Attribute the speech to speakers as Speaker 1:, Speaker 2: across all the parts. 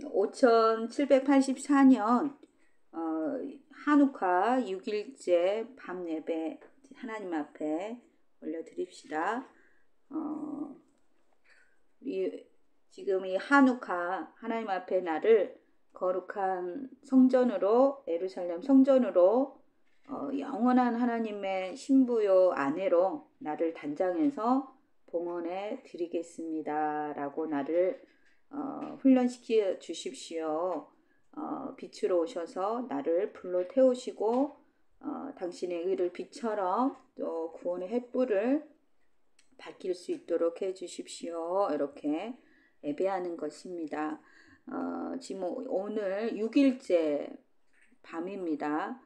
Speaker 1: 5784년 한우카 6일째 밤 예배 하나님 앞에 올려드립시다. 지금 이 한우카 하나님 앞에 나를 거룩한 성전으로, 예루살렘 성전으로 영원한 하나님의 신부요 아내로 나를 단장해서 봉헌해 드리겠습니다 라고 나를 훈련시켜 주십시오. 빛으로 오셔서 나를 불로 태우시고 당신의 의를 빛처럼 또 구원의 횃불을 밝힐 수 있도록 해 주십시오. 이렇게 예배하는 것입니다. 지금 오늘 6일째 밤입니다.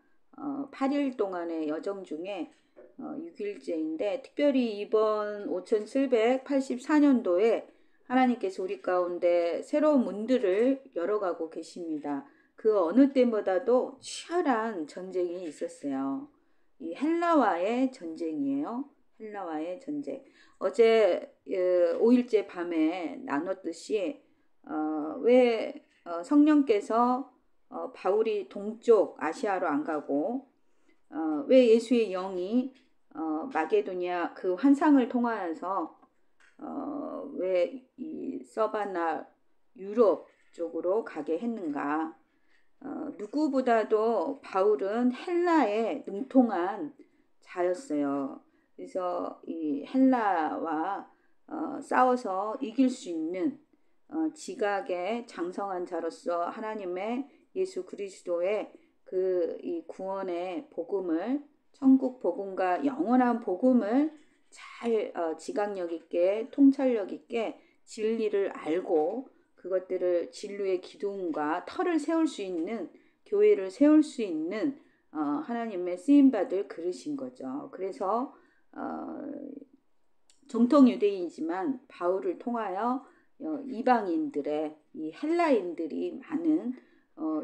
Speaker 1: 8일 동안의 여정 중에 6일째인데 특별히 이번 5784년도에 하나님께서 우리 가운데 새로운 문들을 열어가고 계십니다. 그 어느 때보다도 치열한 전쟁이 있었어요. 이 헬라와의 전쟁이에요. 헬라와의 전쟁. 어제 5일째 밤에 나눴듯이 왜 성령께서 바울이 동쪽 아시아로 안 가고 왜 예수의 영이 마게도니아 그 환상을 통하여서 왜 이 서바나 유럽 쪽으로 가게 했는가? 누구보다도 바울은 헬라에 능통한 자였어요. 그래서 이 헬라와 싸워서 이길 수 있는 지각의 장성한 자로서 하나님의 예수 그리스도의 그 이 구원의 복음을, 천국 복음과 영원한 복음을 잘 지각력 있게, 통찰력 있게 진리를 알고 그것들을 진리의 기둥과 터를 세울 수 있는, 교회를 세울 수 있는 하나님의 쓰임받을 그릇인 거죠. 그래서 정통 유대인이지만 바울을 통하여 이방인들의, 이 헬라인들이 많은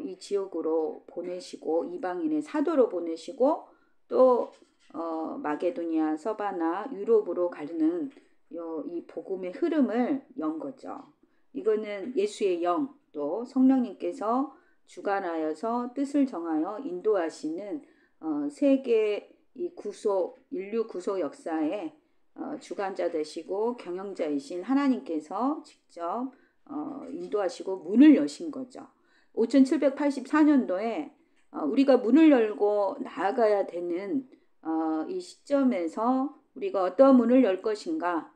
Speaker 1: 이 지역으로 보내시고, 이방인의 사도로 보내시고, 또 마게도니아, 서바나, 유럽으로 가는 이 복음의 흐름을 연 거죠. 이거는 예수의 영, 또 성령님께서 주관하여서 뜻을 정하여 인도하시는 세계 이 구속, 인류 구속 역사에 주관자 되시고 경영자이신 하나님께서 직접 인도하시고 문을 여신 거죠. 5784년도에 우리가 문을 열고 나아가야 되는 이 시점에서 우리가 어떤 문을 열 것인가?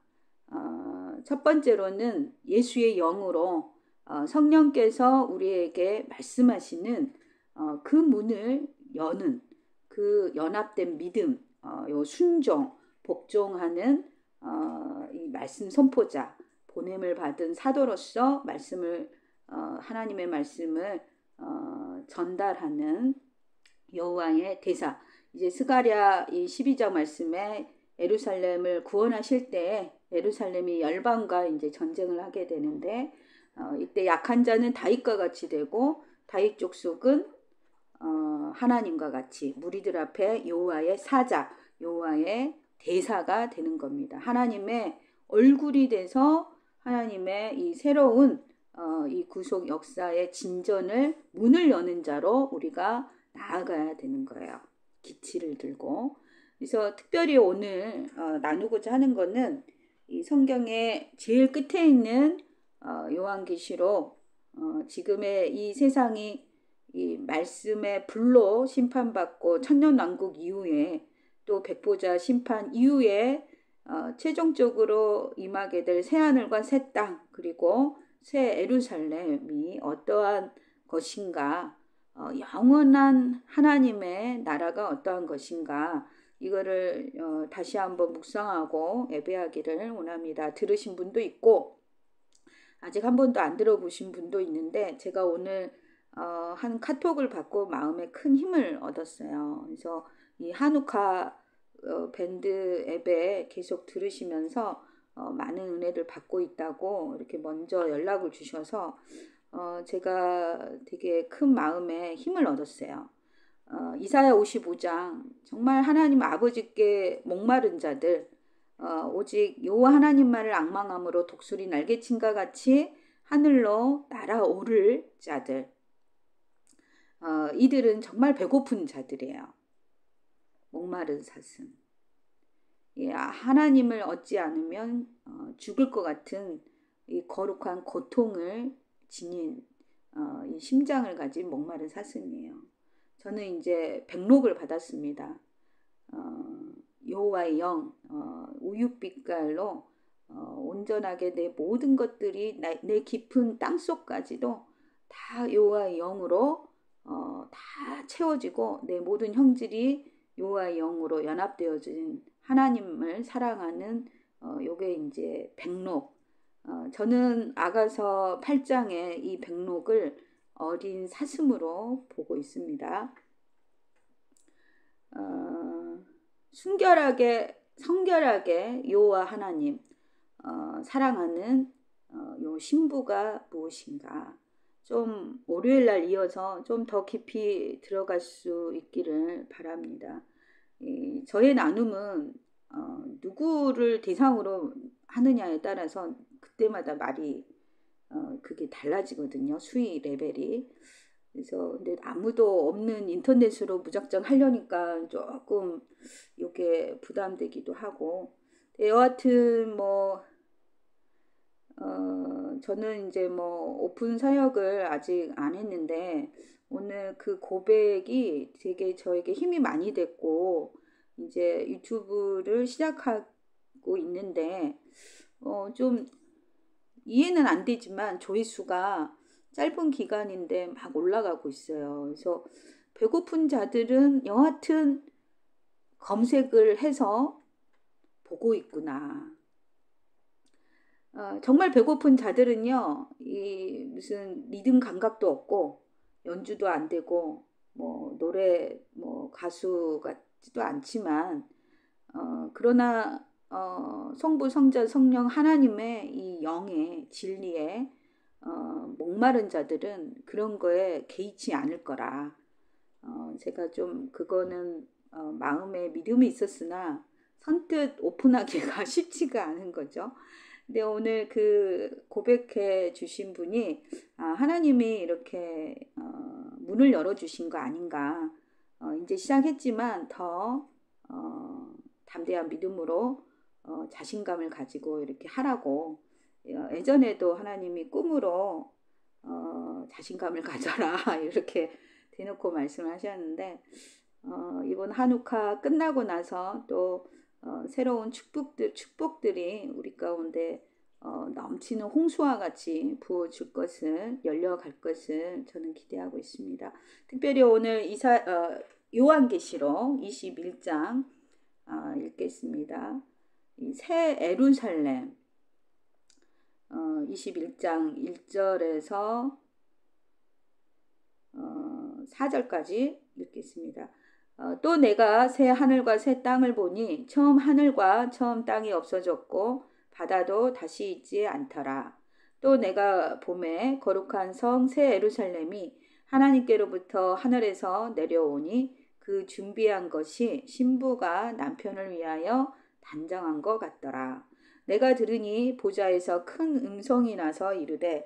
Speaker 1: 첫 번째로는 예수의 영으로 성령께서 우리에게 말씀하시는 그 문을 여는 그 연합된 믿음, 요 순종, 복종하는 이 말씀 선포자, 보냄을 받은 사도로서 말씀을 하나님의 말씀을 전달하는 여호와의 대사. 이제 스가랴 이 12장 말씀에 예루살렘을 구원하실 때 예루살렘이 열방과 이제 전쟁을 하게 되는데 이때 약한 자는 다윗과 같이 되고 다윗 족속은 하나님과 같이 무리들 앞에 여호와의 사자, 여호와의 대사가 되는 겁니다. 하나님의 얼굴이 돼서 하나님의 이 새로운 이 구속 역사의 진전을 문을 여는 자로 우리가 나아가야 되는 거예요. 기치를 들고. 그래서 특별히 오늘 나누고자 하는 것은 이 성경의 제일 끝에 있는 요한계시록, 지금의 이 세상이 이 말씀의 불로 심판받고 천년왕국 이후에 또 백보자 심판 이후에 최종적으로 임하게 될 새하늘과 새 땅, 그리고 새 예루살렘이 어떠한 것인가, 영원한 하나님의 나라가 어떠한 것인가, 이거를 다시 한번 묵상하고 예배하기를 원합니다. 들으신 분도 있고 아직 한 번도 안 들어보신 분도 있는데, 제가 오늘 한 카톡을 받고 마음에 큰 힘을 얻었어요. 그래서 이 한우카 밴드 앱에 계속 들으시면서 많은 은혜를 받고 있다고 이렇게 먼저 연락을 주셔서 제가 되게 큰 마음에 힘을 얻었어요. 이사야 55장, 정말 하나님 아버지께 목마른 자들, 오직 여호와 하나님만을 앙망함으로 독수리 날개친과 같이 하늘로 날아오를 자들. 이들은 정말 배고픈 자들이에요. 목마른 사슴. 예, 하나님을 얻지 않으면 죽을 것 같은 이 거룩한 고통을 지닌 이 심장을 가진 목마른 사슴이에요. 저는 이제 백록을 받았습니다. 여호와의 영, 우윳빛깔로 온전하게 내 모든 것들이 내 깊은 땅속까지도 다 여호와의 영으로 다 채워지고 내 모든 형질이 여호와의 영으로 연합되어진 하나님을 사랑하는 요게 이제 백록. 저는 아가서 8장에 이 백록을 어린 사슴으로 보고 있습니다. 성결하게 여호와 하나님 사랑하는 요 신부가 무엇인가? 좀 월요일 날 이어서 좀 더 깊이 들어갈 수 있기를 바랍니다. 저의 나눔은 누구를 대상으로 하느냐에 따라서 그때마다 말이 그게 달라지거든요. 수위 레벨이. 그래서 근데 아무도 없는 인터넷으로 무작정 하려니까 조금 이게 부담되기도 하고. 여하튼 뭐 저는 이제 뭐 오픈 사역을 아직 안 했는데 오늘 그 고백이 되게 저에게 힘이 많이 됐고 이제 유튜브를 시작하고 있는데 좀 이해는 안 되지만 조회수가 짧은 기간인데 막 올라가고 있어요. 그래서 배고픈 자들은 여하튼 검색을 해서 보고 있구나. 정말 배고픈 자들은요, 이 무슨 리듬 감각도 없고 연주도 안 되고 뭐 노래 뭐 가수 같지도 않지만 그러나 성부 성자 성령 하나님의 이 영의 진리에 목마른 자들은 그런 거에 개의치 않을 거라. 제가 좀 그거는 마음에 믿음이 있었으나 선뜻 오픈하기가 쉽지가 않은 거죠. 근데 오늘 그 고백해 주신 분이 하나님이 이렇게 문을 열어주신 거 아닌가. 이제 시작했지만 더 담대한 믿음으로 자신감을 가지고 이렇게 하라고. 예전에도 하나님이 꿈으로 자신감을 가져라 이렇게 대놓고 말씀하셨는데 이번 한우카 끝나고 나서 또 새로운 축복들이 우리 가운데 넘치는 홍수와 같이 부어줄 것을 열려갈 것을 저는 기대하고 있습니다. 특별히 오늘 요한계시록 21장 읽겠습니다. 새 예루살렘 21장 1절에서 4절까지 읽겠습니다. 또 내가 새 하늘과 새 땅을 보니 처음 하늘과 처음 땅이 없어졌고 바다도 다시 있지 않더라. 또 내가 보매 거룩한 성 새 예루살렘이 하나님께로부터 하늘에서 내려오니 그 준비한 것이 신부가 남편을 위하여 단장한 것 같더라. 내가 들으니 보좌에서 큰 음성이 나서 이르되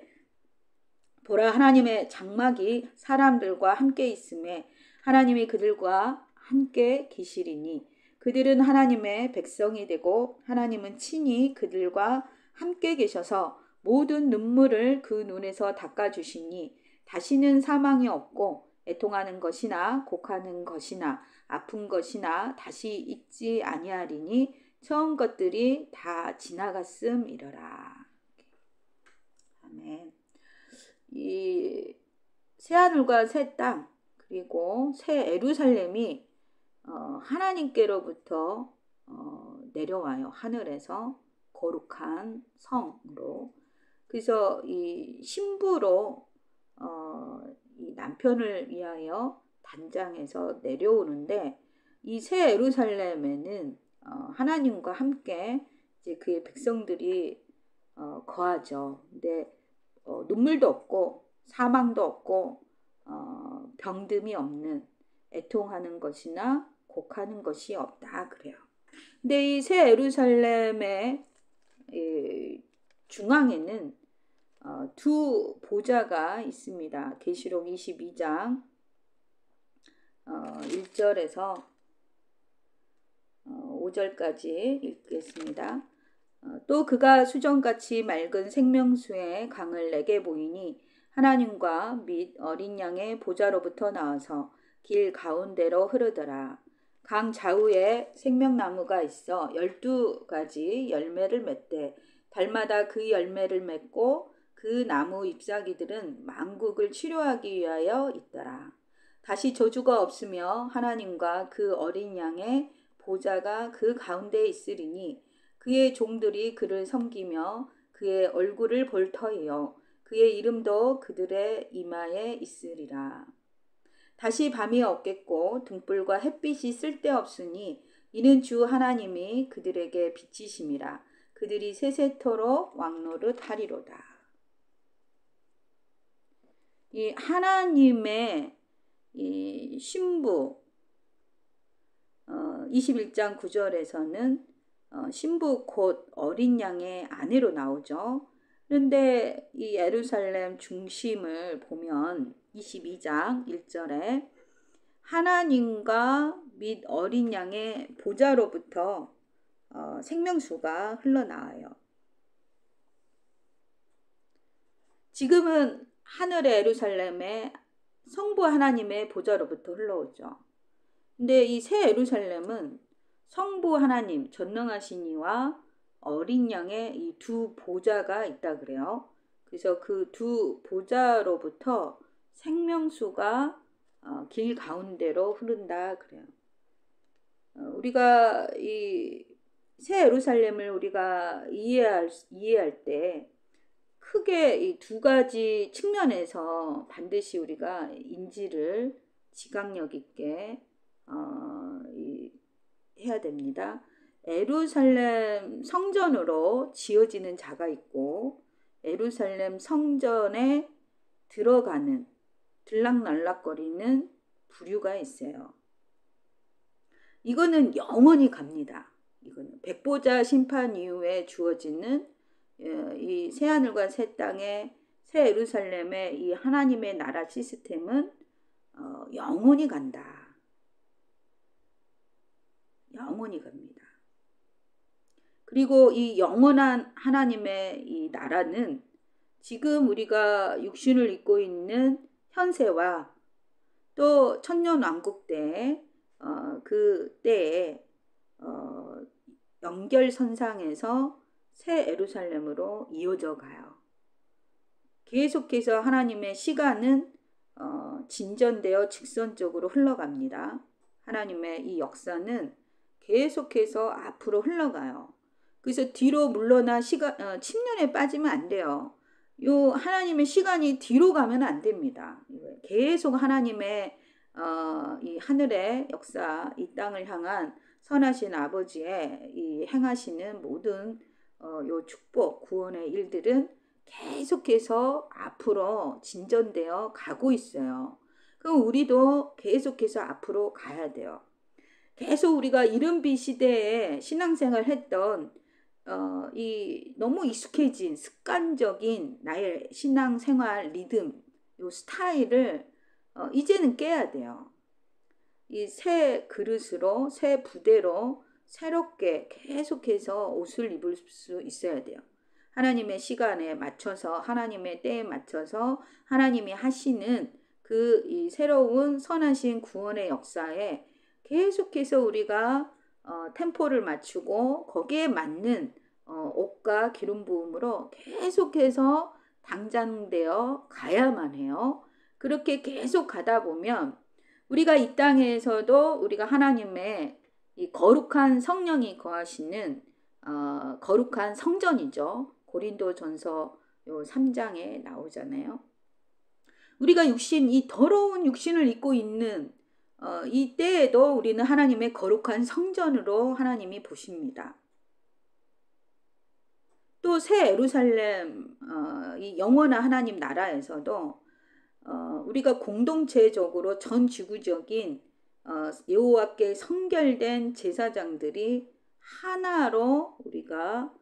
Speaker 1: 보라 하나님의 장막이 사람들과 함께 있음에 하나님이 그들과 함께 계시리니 그들은 하나님의 백성이 되고 하나님은 친히 그들과 함께 계셔서 모든 눈물을 그 눈에서 닦아주시니 다시는 사망이 없고 애통하는 것이나 곡하는 것이나 아픈 것이나 다시 있지 아니하리니 처음 것들이 다 지나갔음이러라. 아멘. 이 새하늘과 새 땅 그리고 새 예루살렘이 하나님께로부터 내려와요. 하늘에서 거룩한 성으로. 그래서 이 신부로 이 남편을 위하여 단장해서 내려오는데 이 새 예루살렘에는 하나님과 함께 이제 그의 백성들이 거하죠. 근데 눈물도 없고 사망도 없고 병듦이 없는 애통하는 것이나 곡하는 것이 없다 그래요. 근데 이 새 예루살렘의 중앙에는 두 보좌가 있습니다. 계시록 22장 1절에서 5절까지 읽겠습니다. 또 그가 수정같이 맑은 생명수의 강을 내게 보이니 하나님과 및 어린 양의 보좌로부터 나와서 길 가운데로 흐르더라. 강 좌우에 생명나무가 있어 12가지 열매를 맺되 달마다 그 열매를 맺고 그 나무 잎사귀들은 만국을 치료하기 위하여 있더라. 다시 저주가 없으며 하나님과 그 어린 양의 보좌가 그 가운데에 있으리니 그의 종들이 그를 섬기며 그의 얼굴을 볼 터이요 그의 이름도 그들의 이마에 있으리라. 다시 밤이 없겠고 등불과 햇빛이 쓸데없으니 이는 주 하나님이 그들에게 빛이심이라. 그들이 세세토록 왕노릇 하리로다. 이 하나님의 이 신부 21장 9절에서는 신부 곧 어린 양의 아내로 나오죠. 그런데 이 예루살렘 중심을 보면 22장 1절에 하나님과 및 어린 양의 보좌로부터 생명수가 흘러나와요. 지금은 하늘의 예루살렘에 성부 하나님의 보좌로부터 흘러오죠. 근데 이 새 예루살렘은 성부 하나님 전능하신 이와 어린 양의 이 두 보좌가 있다 그래요. 그래서 그 두 보좌로부터 생명수가 길 가운데로 흐른다 그래요. 우리가 이 새 예루살렘을 우리가 이해할 때 크게 이 두 가지 측면에서 반드시 우리가 인지를 지각력 있게 해야 됩니다. 예루살렘 성전으로 지어지는 자가 있고 예루살렘 성전에 들어가는 들락날락거리는 부류가 있어요. 이거는 영원히 갑니다. 이거는 백보자 심판 이후에 주어지는 이 새하늘과 새 땅의 새 예루살렘의 이 하나님의 나라 시스템은 영원히 간다. 영원히 갑니다. 그리고 이 영원한 하나님의 이 나라는 지금 우리가 육신을 입고 있는 현세와 또 천년왕국 때 그 때에 연결선상에서 새 예루살렘으로 이어져 가요. 계속해서 하나님의 시간은 진전되어 직선적으로 흘러갑니다. 하나님의 이 역사는 계속해서 앞으로 흘러가요. 그래서 뒤로 물러나 침륜에 빠지면 안 돼요. 요 하나님의 시간이 뒤로 가면 안 됩니다. 계속 하나님의 이 하늘의 역사, 이 땅을 향한 선하신 아버지의 이 행하시는 모든 요 축복, 구원의 일들은 계속해서 앞으로 진전되어 가고 있어요. 그럼 우리도 계속해서 앞으로 가야 돼요. 계속 우리가 이른비 시대에 신앙생활 했던 이 너무 익숙해진 습관적인 나의 신앙생활 리듬, 요 스타일을 이제는 깨야 돼요. 이 새 그릇으로 새 부대로 새롭게 계속해서 옷을 입을 수 있어야 돼요. 하나님의 시간에 맞춰서 하나님의 때에 맞춰서 하나님이 하시는 그 이 새로운 선하신 구원의 역사에 계속해서 우리가 템포를 맞추고 거기에 맞는 옷과 기름 부음으로 계속해서 당장되어 가야만 해요. 그렇게 계속 가다 보면 우리가 이 땅에서도 우리가 하나님의 이 거룩한 성령이 거하시는 거룩한 성전이죠. 고린도전서 요 3장에 나오잖아요. 우리가 이 더러운 육신을 입고 있는 이 때에도 우리는 하나님의 거룩한 성전으로 하나님이 보십니다. 또 새 예루살렘 이 영원한 하나님 나라에서도 우리가 공동체적으로 전 지구적인 여호와께 성결된 제사장들이 하나로 우리가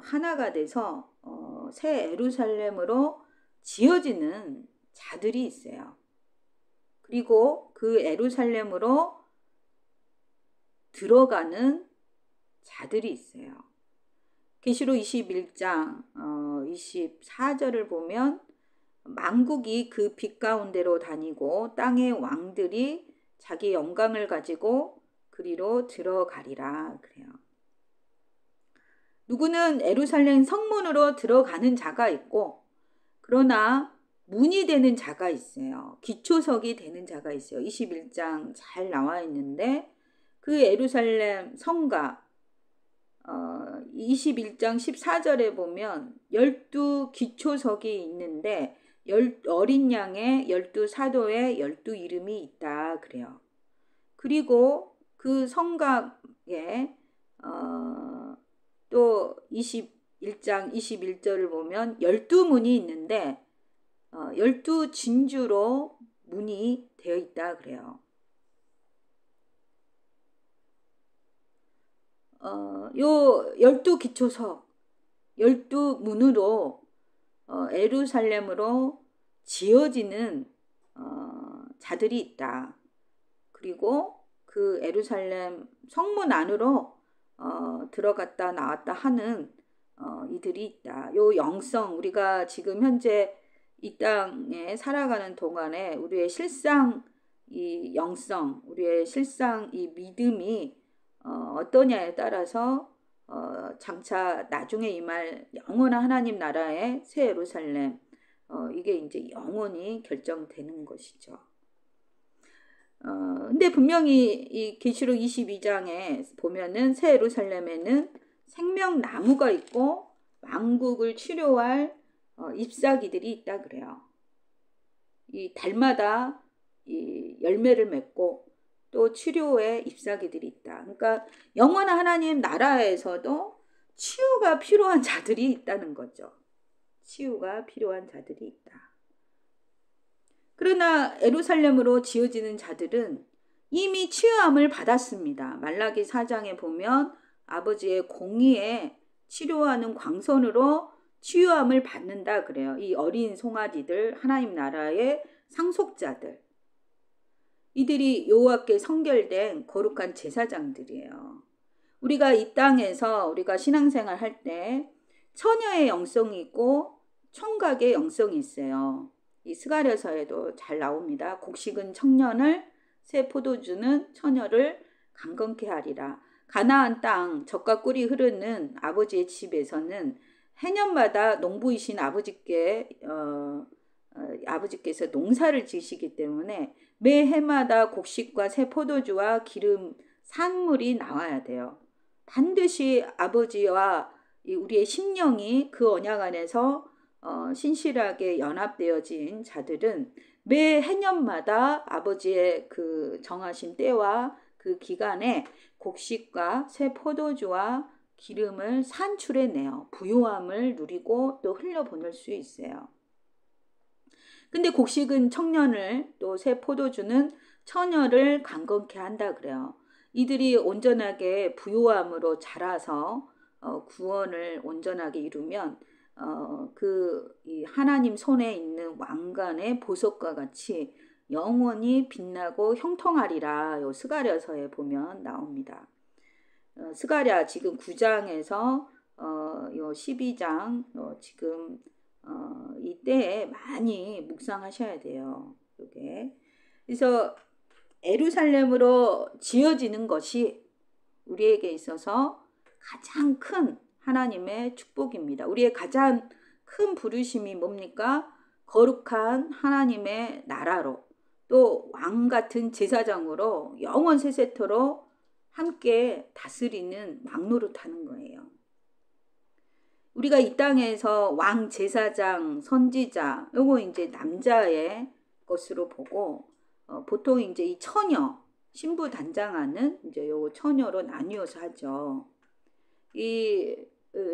Speaker 1: 하나가 돼서 새 예루살렘으로 지어지는 자들이 있어요. 그리고 그 예루살렘으로 들어가는 자들이 있어요. 계시록 21장 24절을 보면 만국이 그 빛 가운데로 다니고 땅의 왕들이 자기 영광을 가지고 그리로 들어가리라 그래요. 누구는 예루살렘 성문으로 들어가는 자가 있고, 그러나 문이 되는 자가 있어요. 기초석이 되는 자가 있어요. 21장 잘 나와 있는데 그 예루살렘 성가 21장 14절에 보면 12 기초석이 있는데 어린 양의 12사도의 12 이름이 있다 그래요. 그리고 그 성곽에 또 21장 21절을 보면 12문이 있는데 12 진주로 문이 되어 있다 그래요. 요 12 기초석 12문으로 예루살렘으로 지어지는 자들이 있다. 그리고 그 예루살렘 성문 안으로 들어갔다 나왔다 하는 이들이 있다. 요 영성, 우리가 지금 현재 이 땅에 살아가는 동안에 우리의 실상 이 영성, 우리의 실상 이 믿음이 어떠냐에 따라서 장차 나중에 임할 영원한 하나님 나라의 새 예루살렘, 이게 이제 영원히 결정되는 것이죠. 근데 분명히 이 계시록 22장에 보면은 새 예루살렘에는 생명나무가 있고 왕국을 치료할 잎사귀들이 있다 그래요. 이 달마다 이 열매를 맺고 또 치료의 잎사귀들이 있다. 그러니까 영원한 하나님 나라에서도 치유가 필요한 자들이 있다는 거죠. 치유가 필요한 자들이 있다. 그러나 예루살렘으로 지어지는 자들은 이미 치유함을 받았습니다. 말라기 4장에 보면 아버지의 공의에 치료하는 광선으로 치유함을 받는다 그래요. 이 어린 송아지들, 하나님 나라의 상속자들. 이들이 여호와께 성결된 거룩한 제사장들이에요. 우리가 이 땅에서 우리가 신앙생활 할 때 처녀의 영성이 있고 총각의 영성이 있어요. 이 스가랴서에도 잘 나옵니다. 곡식은 청년을, 새 포도주는 처녀를 강건케 하리라. 가나안 땅 젖과 꿀이 흐르는 아버지의 집에서는 해년마다 농부이신 아버지께서 농사를 지시기 때문에 매 해마다 곡식과 새 포도주와 기름 산물이 나와야 돼요. 반드시 아버지와 우리의 심령이 그 언약 안에서 신실하게 연합되어진 자들은 매 해년마다 아버지의 그 정하신 때와 그 기간에 곡식과 새 포도주와 기름을 산출해내요. 부요함을 누리고 또 흘려보낼 수 있어요. 근데 곡식은 청년을, 또 새 포도주는 처녀를 강건케 한다 그래요. 이들이 온전하게 부요함으로 자라서 구원을 온전하게 이루면 이 하나님 손에 있는 왕관의 보석과 같이 영원히 빛나고 형통하리라. 요 스가랴서에 보면 나옵니다. 스가랴 지금 9장에서 요 12장 지금 이때에 많이 묵상하셔야 돼요. 이게. 그래서 예루살렘으로 지어지는 것이 우리에게 있어서 가장 큰 하나님의 축복입니다. 우리의 가장 큰 부르심이 뭡니까? 거룩한 하나님의 나라로, 또 왕 같은 제사장으로 영원 세세토록 함께 다스리는 왕노릇하는 거예요. 우리가 이 땅에서 왕, 제사장, 선지자, 요거 이제 남자의 것으로 보고 보통 이제 이 처녀, 신부 단장하는 이제 요 처녀로 나뉘어서 하죠. 이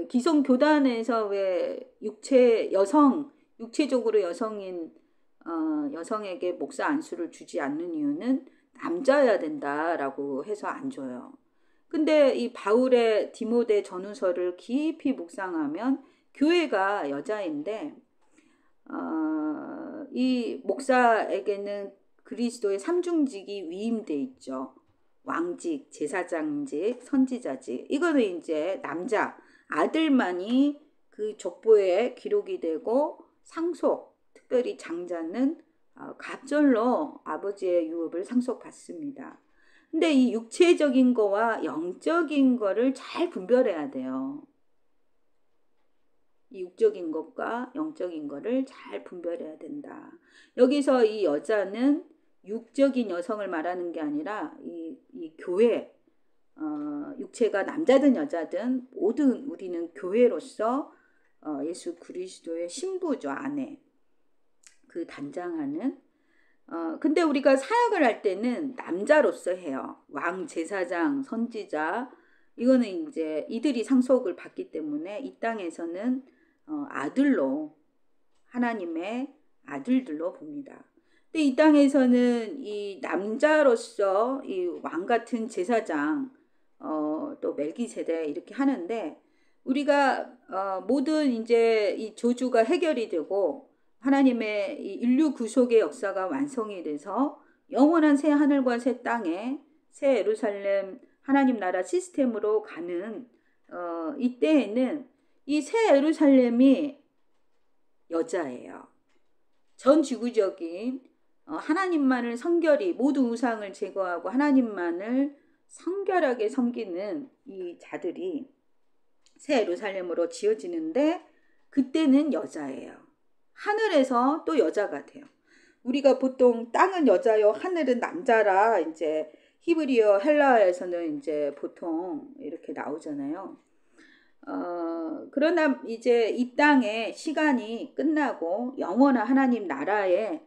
Speaker 1: 기성 교단에서 왜 육체적으로 여성인 여성에게 목사 안수를 주지 않는 이유는 남자여야 된다라고 해서 안 줘요. 근데 이 바울의 디모데 전후서를 깊이 묵상하면 교회가 여자인데 이 목사에게는 그리스도의 삼중직이 위임돼 있죠. 왕직, 제사장직, 선지자직. 이거는 이제 남자, 아들만이 그 족보에 기록이 되고 상속, 특별히 장자는 갑절로 아버지의 유업을 상속받습니다. 근데 이 육체적인 거와 영적인 거를 잘 분별해야 돼요. 이 육적인 것과 영적인 거를 잘 분별해야 된다. 여기서 이 여자는 육적인 여성을 말하는 게 아니라 이 교회, 육체가 남자든 여자든 모든 우리는 교회로서 예수 그리스도의 신부죠. 아내. 그 단장하는. 근데 우리가 사역을 할 때는 남자로서 해요. 왕, 제사장, 선지자. 이거는 이제 이들이 상속을 받기 때문에 이 땅에서는 아들로, 하나님의 아들들로 봅니다. 근데 이 땅에서는 이 남자로서 이 왕 같은 제사장, 또 멜기세덱 이렇게 하는데, 우리가 모든 이제 이 저주가 해결이 되고 하나님의 이 인류 구속의 역사가 완성이 돼서 영원한 새 하늘과 새 땅에 새 예루살렘 하나님 나라 시스템으로 가는 이때에는 이 새 예루살렘이 여자예요. 전 지구적인 하나님만을 성결히 모든 우상을 제거하고 하나님만을 성결하게 섬기는 이 자들이 새 예루살렘으로 지어지는데 그때는 여자예요. 하늘에서 또 여자가 돼요. 우리가 보통 땅은 여자요, 하늘은 남자라 이제 히브리어 헬라어에서는 이제 보통 이렇게 나오잖아요. 그러나 이제 이 땅의 시간이 끝나고 영원한 하나님 나라의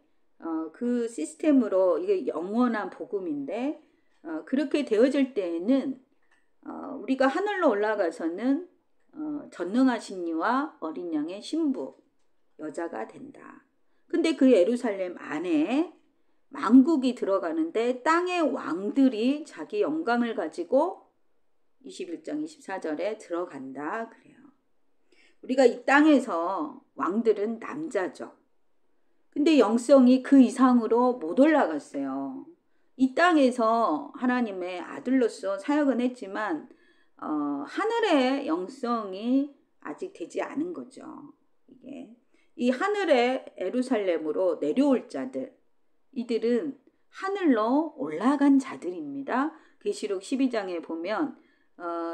Speaker 1: 그 시스템으로 이게 영원한 복음인데 그렇게 되어질 때에는 우리가 하늘로 올라가서는 전능하신 이와 어린 양의 신부 여자가 된다. 근데 그 예루살렘 안에 만국이 들어가는데 땅의 왕들이 자기 영광을 가지고 21장 24절에 들어간다 그래요. 우리가 이 땅에서 왕들은 남자죠. 근데 영성이 그 이상으로 못 올라갔어요. 이 땅에서 하나님의 아들로서 사역은 했지만 하늘의 영성이 아직 되지 않은 거죠. 이게 이 하늘의 예루살렘으로 내려올 자들, 이들은 하늘로 올라간 자들입니다. 계시록 12장에 보면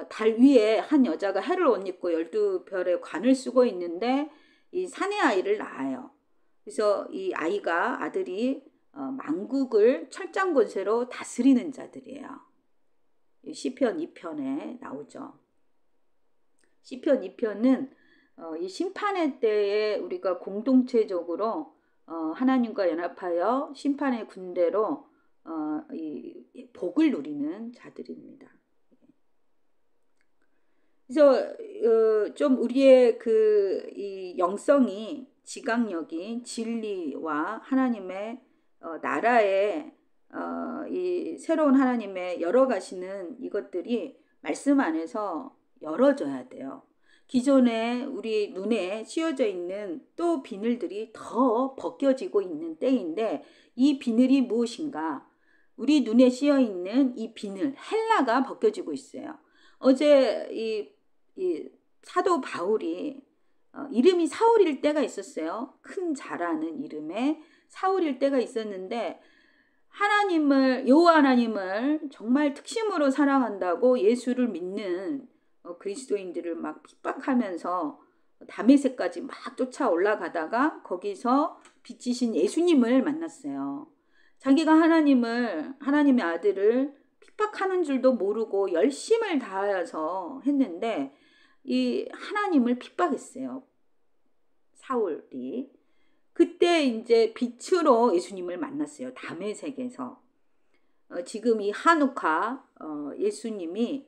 Speaker 1: 달 위에 한 여자가 해를 옷 입고 12별의 관을 쓰고 있는데 이 사내 아이를 낳아요. 그래서 이 아이가 아들이 만국을 철장 권세로 다스리는 자들이에요. 시편 2편에 나오죠. 시편 2편은 이 심판의 때에 우리가 공동체적으로 하나님과 연합하여 심판의 군대로 이 복을 누리는 자들입니다. 그래서 좀 우리의 이 영성이 지각력이 진리와 하나님의 나라의 이 새로운 하나님의 열어가시는 이것들이 말씀 안에서 열어져야 돼요. 기존에 우리 눈에 씌어져 있는 또 비늘들이 더 벗겨지고 있는 때인데 이 비늘이 무엇인가? 우리 눈에 씌어 있는 이 비늘 헬라가 벗겨지고 있어요. 어제 이 사도 바울이 이름이 사울일 때가 있었어요. 큰 자라는 이름에 사울일 때가 있었는데 하나님을 여호와 하나님을 정말 특심으로 사랑한다고 예수를 믿는 그리스도인들을 막 핍박하면서 다메섹까지 막 쫓아 올라가다가 거기서 빛이신 예수님을 만났어요. 자기가 하나님의 아들을 핍박하는 줄도 모르고 열심을 다하여서 했는데 이 하나님을 핍박했어요. 사울이. 그때 이제 빛으로 예수님을 만났어요. 다메섹에서. 지금 이 하누카 예수님이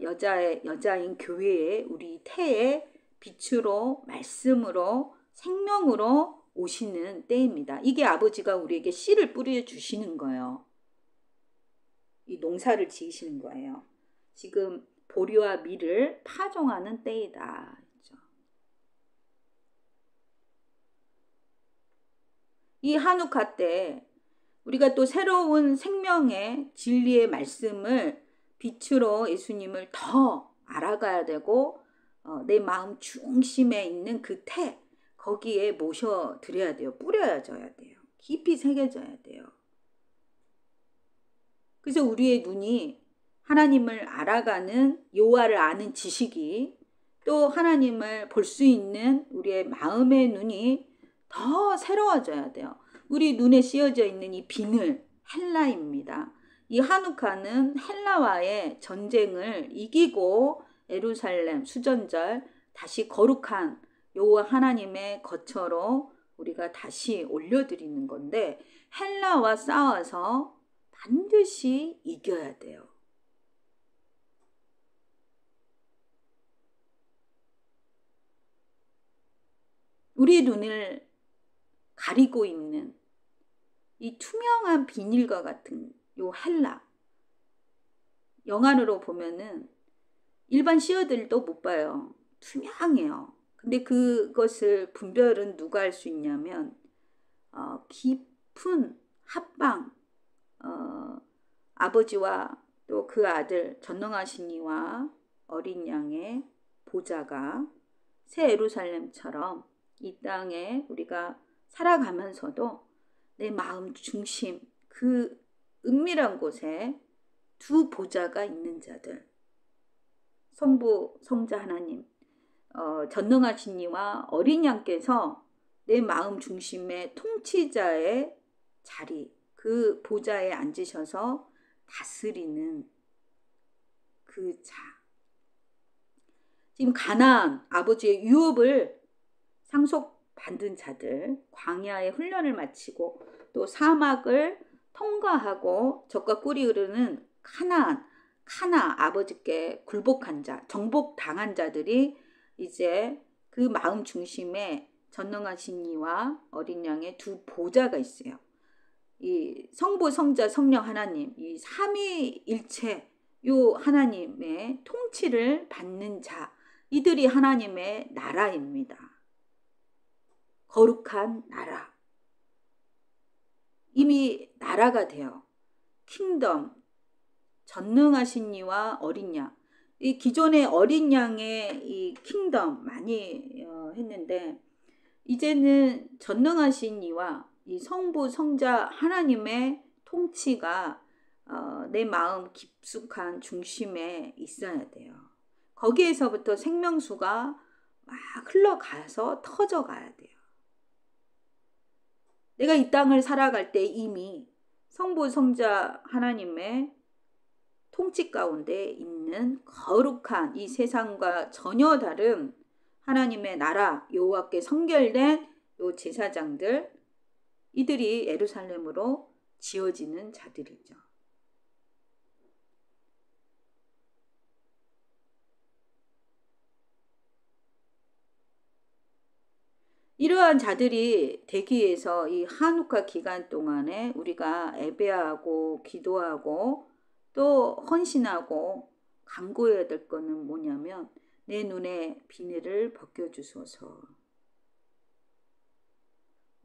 Speaker 1: 여자인 교회에 우리 태에 빛으로 말씀으로 생명으로 오시는 때입니다. 이게 아버지가 우리에게 씨를 뿌려 주시는 거예요. 이 농사를 지으시는 거예요. 지금 보리와 밀을 파종하는 때이다. 그렇죠? 이 한우카 때 우리가 또 새로운 생명의 진리의 말씀을 빛으로 예수님을 더 알아가야 되고 내 마음 중심에 있는 그 태 거기에 모셔드려야 돼요. 뿌려져야 돼요. 깊이 새겨져야 돼요. 그래서 우리의 눈이 하나님을 알아가는 여호와를 아는 지식이 또 하나님을 볼 수 있는 우리의 마음의 눈이 더 새로워져야 돼요. 우리 눈에 씌어져 있는 이 비늘 헬라입니다. 이 하누카는 헬라와의 전쟁을 이기고 예루살렘 수전절 다시 거룩한 여호와 하나님의 거처로 우리가 다시 올려드리는 건데 헬라와 싸워서 반드시 이겨야 돼요. 우리 눈을 가리고 있는 이 투명한 비닐과 같은 요 헬라. 영안으로 보면은 일반 시어들도 못 봐요. 투명해요. 근데 그것을 분별은 누가 할 수 있냐면 깊은 합방 아버지와 또 그 아들 전능하신 이와 어린 양의 보좌가 새 예루살렘처럼 이 땅에 우리가 살아가면서도 내 마음 중심 그 은밀한 곳에 두 보좌가 있는 자들 성부 성자 하나님 전능하신 이와 어린 양께서 내 마음 중심의 통치자의 자리 그 보좌에 앉으셔서 다스리는 그 자. 지금 가나안 아버지의 유업을 상속받은 자들 광야의 훈련을 마치고 또 사막을 통과하고 적과 꿀이 흐르는 카나 아버지께 굴복한 자 정복당한 자들이 이제 그 마음 중심에 전능하신 이와 어린 양의 두 보좌가 있어요. 이 성부 성자 성령 하나님 이 삼위일체 요 하나님의 통치를 받는 자 이들이 하나님의 나라입니다. 거룩한 나라. 이미 나라가 돼요. 킹덤 전능하신 이와 어린 양. 이 기존의 어린 양의 이 킹덤 많이 했는데 이제는 전능하신 이와 이 성부 성자 하나님의 통치가 내 마음 깊숙한 중심에 있어야 돼요. 거기에서부터 생명수가 막 흘러가서 터져가야 돼요. 내가 이 땅을 살아갈 때 이미 성부 성자 하나님의 통치 가운데 있는 거룩한 이 세상과 전혀 다른 하나님의 나라 여호와께 성결된 요 제사장들 이들이 예루살렘으로 지어지는 자들이죠. 이러한 자들이 대기해서 이 한우카 기간 동안에 우리가 예배하고 기도하고 또 헌신하고 간구해야 될 거는 뭐냐면 내 눈에 비늘을 벗겨주소서.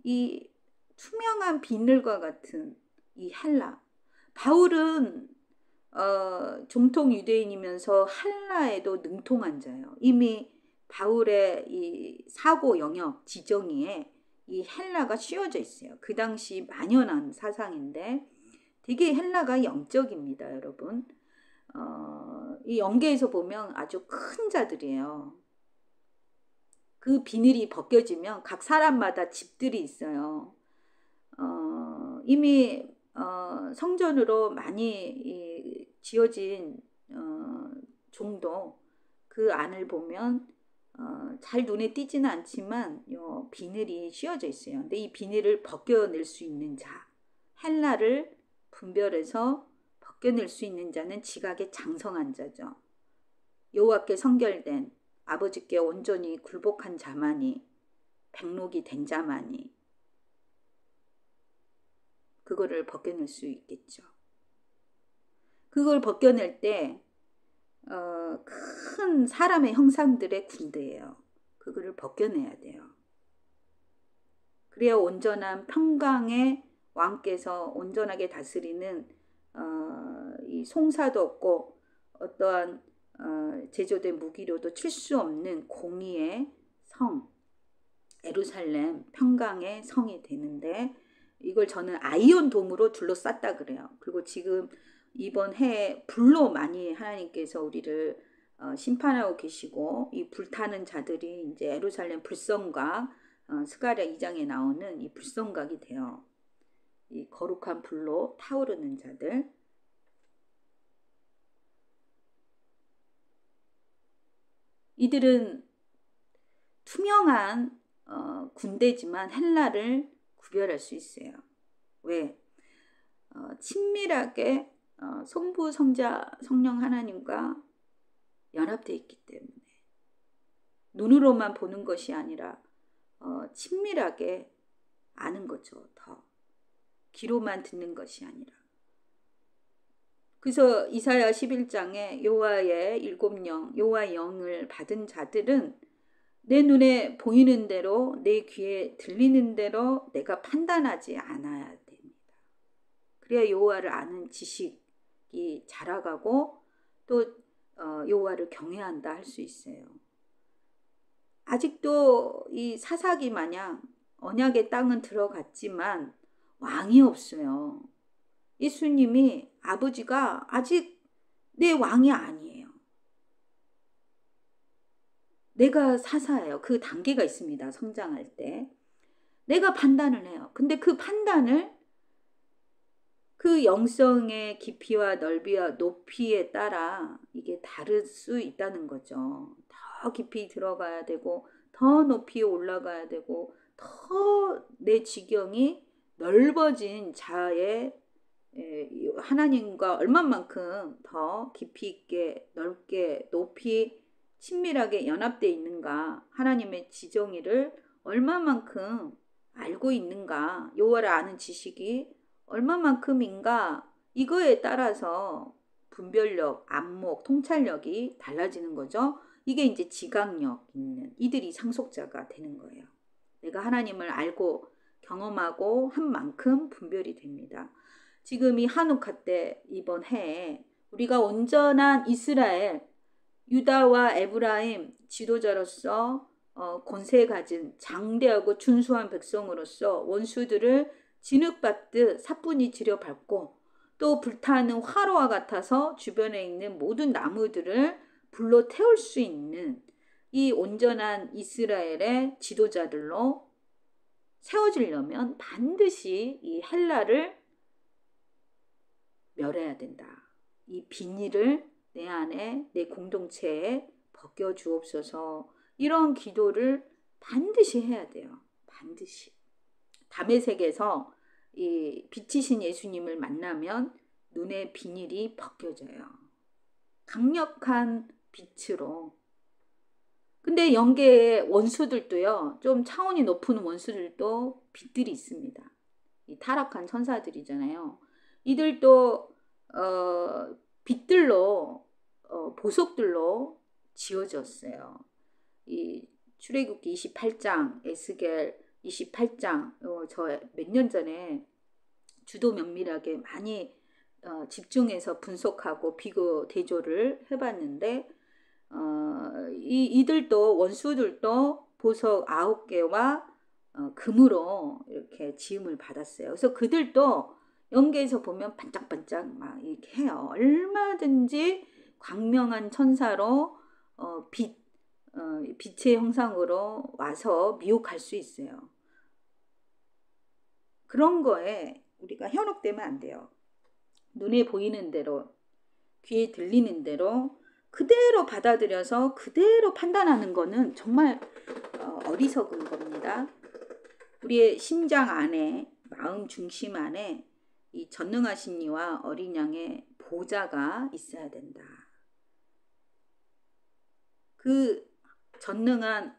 Speaker 1: 이 투명한 비늘과 같은 이 헬라. 바울은 정통 유대인이면서 헬라에도 능통한 자예요. 이미 바울의 이 사고 영역 지정의에 이 헬라가 씌워져 있어요. 그 당시 만연한 사상인데 되게 헬라가 영적입니다, 여러분. 이 영계에서 보면 아주 큰 자들이에요. 그 비늘이 벗겨지면 각 사람마다 집들이 있어요. 이미 성전으로 많이 지어진 종도 그 안을 보면 잘 눈에 띄지는 않지만 요 비늘이 씌워져 있어요. 근데 이 비늘을 벗겨낼 수 있는 자, 헬라를 분별해서 벗겨낼 수 있는 자는 지각에 장성한 자죠. 여호와께 성결된 아버지께 온전히 굴복한 자만이 백록이 된 자만이 그거를 벗겨낼 수 있겠죠. 그걸 벗겨낼 때 큰 사람의 형상들의 군대예요. 그거를 벗겨내야 돼요. 그래야 온전한 평강의 왕께서 온전하게 다스리는 이 송사도 없고 어떠한 제조된 무기로도 칠 수 없는 공의의 성, 예루살렘 평강의 성이 되는데, 이걸 저는 아이온 돔으로 둘러쌌다 그래요. 그리고 지금 이번 해에 불로 많이 하나님께서 우리를 심판하고 계시고, 이 불타는 자들이 이제 예루살렘 불성각, 스가랴 2장에 나오는 이 불성각이 돼요. 이 거룩한 불로 타오르는 자들. 이들은 투명한 군대지만 헬라를 구별할 수 있어요. 왜? 친밀하게 성부, 성자, 성령 하나님과 연합되어 있기 때문에, 눈으로만 보는 것이 아니라 친밀하게 아는 거죠. 더 귀로만 듣는 것이 아니라. 그래서 이사야 11장에 여호와의 일곱 영, 여호와의 영을 받은 자들은 내 눈에 보이는 대로, 내 귀에 들리는 대로 내가 판단하지 않아야 됩니다. 그래야 여호와를 아는 지식이 자라가고 또 여호와를 경외한다 할 수 있어요. 아직도 이 사사기 마냥 언약의 땅은 들어갔지만 왕이 없어요. 예수님이 아버지가 아직 내 왕이 아니에요. 내가 사사예요. 그 단계가 있습니다. 성장할 때. 내가 판단을 해요. 근데 그 판단을 그 영성의 깊이와 넓이와 높이에 따라 이게 다를 수 있다는 거죠. 더 깊이 들어가야 되고, 더 높이 올라가야 되고, 더 내 지경이 넓어진 자의 하나님과 얼마만큼 더 깊이 있게, 넓게, 높이, 친밀하게 연합되어 있는가, 하나님의 지정의를 얼마만큼 알고 있는가, 여호와를 아는 지식이 얼마만큼인가, 이거에 따라서 분별력, 안목, 통찰력이 달라지는 거죠. 이게 이제 지각력 있는 이들이 상속자가 되는 거예요. 내가 하나님을 알고 경험하고 한 만큼 분별이 됩니다. 지금 이 한우카 때 이번 해에 우리가 온전한 이스라엘, 유다와 에브라임 지도자로서 권세 가진 장대하고 준수한 백성으로서 원수들을 진흙받듯 사뿐히 지려밟고, 또 불타는 화로와 같아서 주변에 있는 모든 나무들을 불로 태울 수 있는 이 온전한 이스라엘의 지도자들로 세워지려면 반드시 이 헬라를 멸해야 된다. 이 비닐을 내 안에, 내 공동체에 벗겨 주옵소서. 이런 기도를 반드시 해야 돼요. 반드시. 다메섹에서 이 빛이신 예수님을 만나면 눈의 비닐이 벗겨져요. 강력한 빛으로. 근데 영계의 원수들도요, 좀 차원이 높은 원수들도 빛들이 있습니다. 이 타락한 천사들이잖아요. 이들도 빛들로, 보석들로 지어졌어요. 이 출애굽기 28장, 에스겔 28장, 저 몇 년 전에 주도 면밀하게 많이 집중해서 분석하고 비교 대조를 해봤는데, 이들도, 원수들도 보석 9개와 금으로 이렇게 지음을 받았어요. 그래서 그들도 영계에서 보면 반짝반짝 막 이렇게 해요. 얼마든지 광명한 천사로 빛의 형상으로 와서 미혹할 수 있어요. 그런 거에 우리가 현혹되면 안 돼요. 눈에 보이는 대로, 귀에 들리는 대로 그대로 받아들여서 그대로 판단하는 거는 정말 어리석은 겁니다. 우리의 심장 안에, 마음 중심 안에 이 전능하신 이와 어린 양의 보좌가 있어야 된다. 그 전능한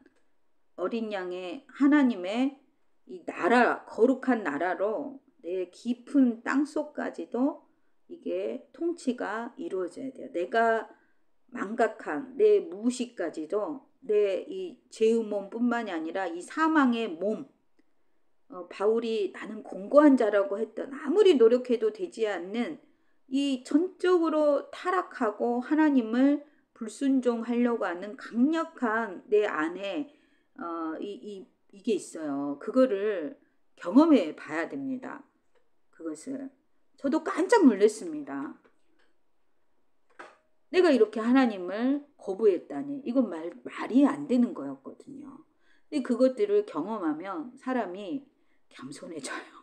Speaker 1: 어린 양의 하나님의 이 나라, 거룩한 나라로 내 깊은 땅속까지도 이게 통치가 이루어져야 돼요. 내가 망각한 내 무의식까지도, 내 이 죄의 몸뿐만이 아니라 이 사망의 몸, 바울이 나는 공고한 자라고 했던 아무리 노력해도 되지 않는 이 전적으로 타락하고 하나님을 불순종하려고 하는 강력한 내 안에 이게 있어요. 그거를 경험해 봐야 됩니다. 그것을 저도 깜짝 놀랐습니다. 내가 이렇게 하나님을 거부했다니 이건 말이 안 되는 거였거든요. 근데 그것들을 경험하면 사람이 겸손해져요.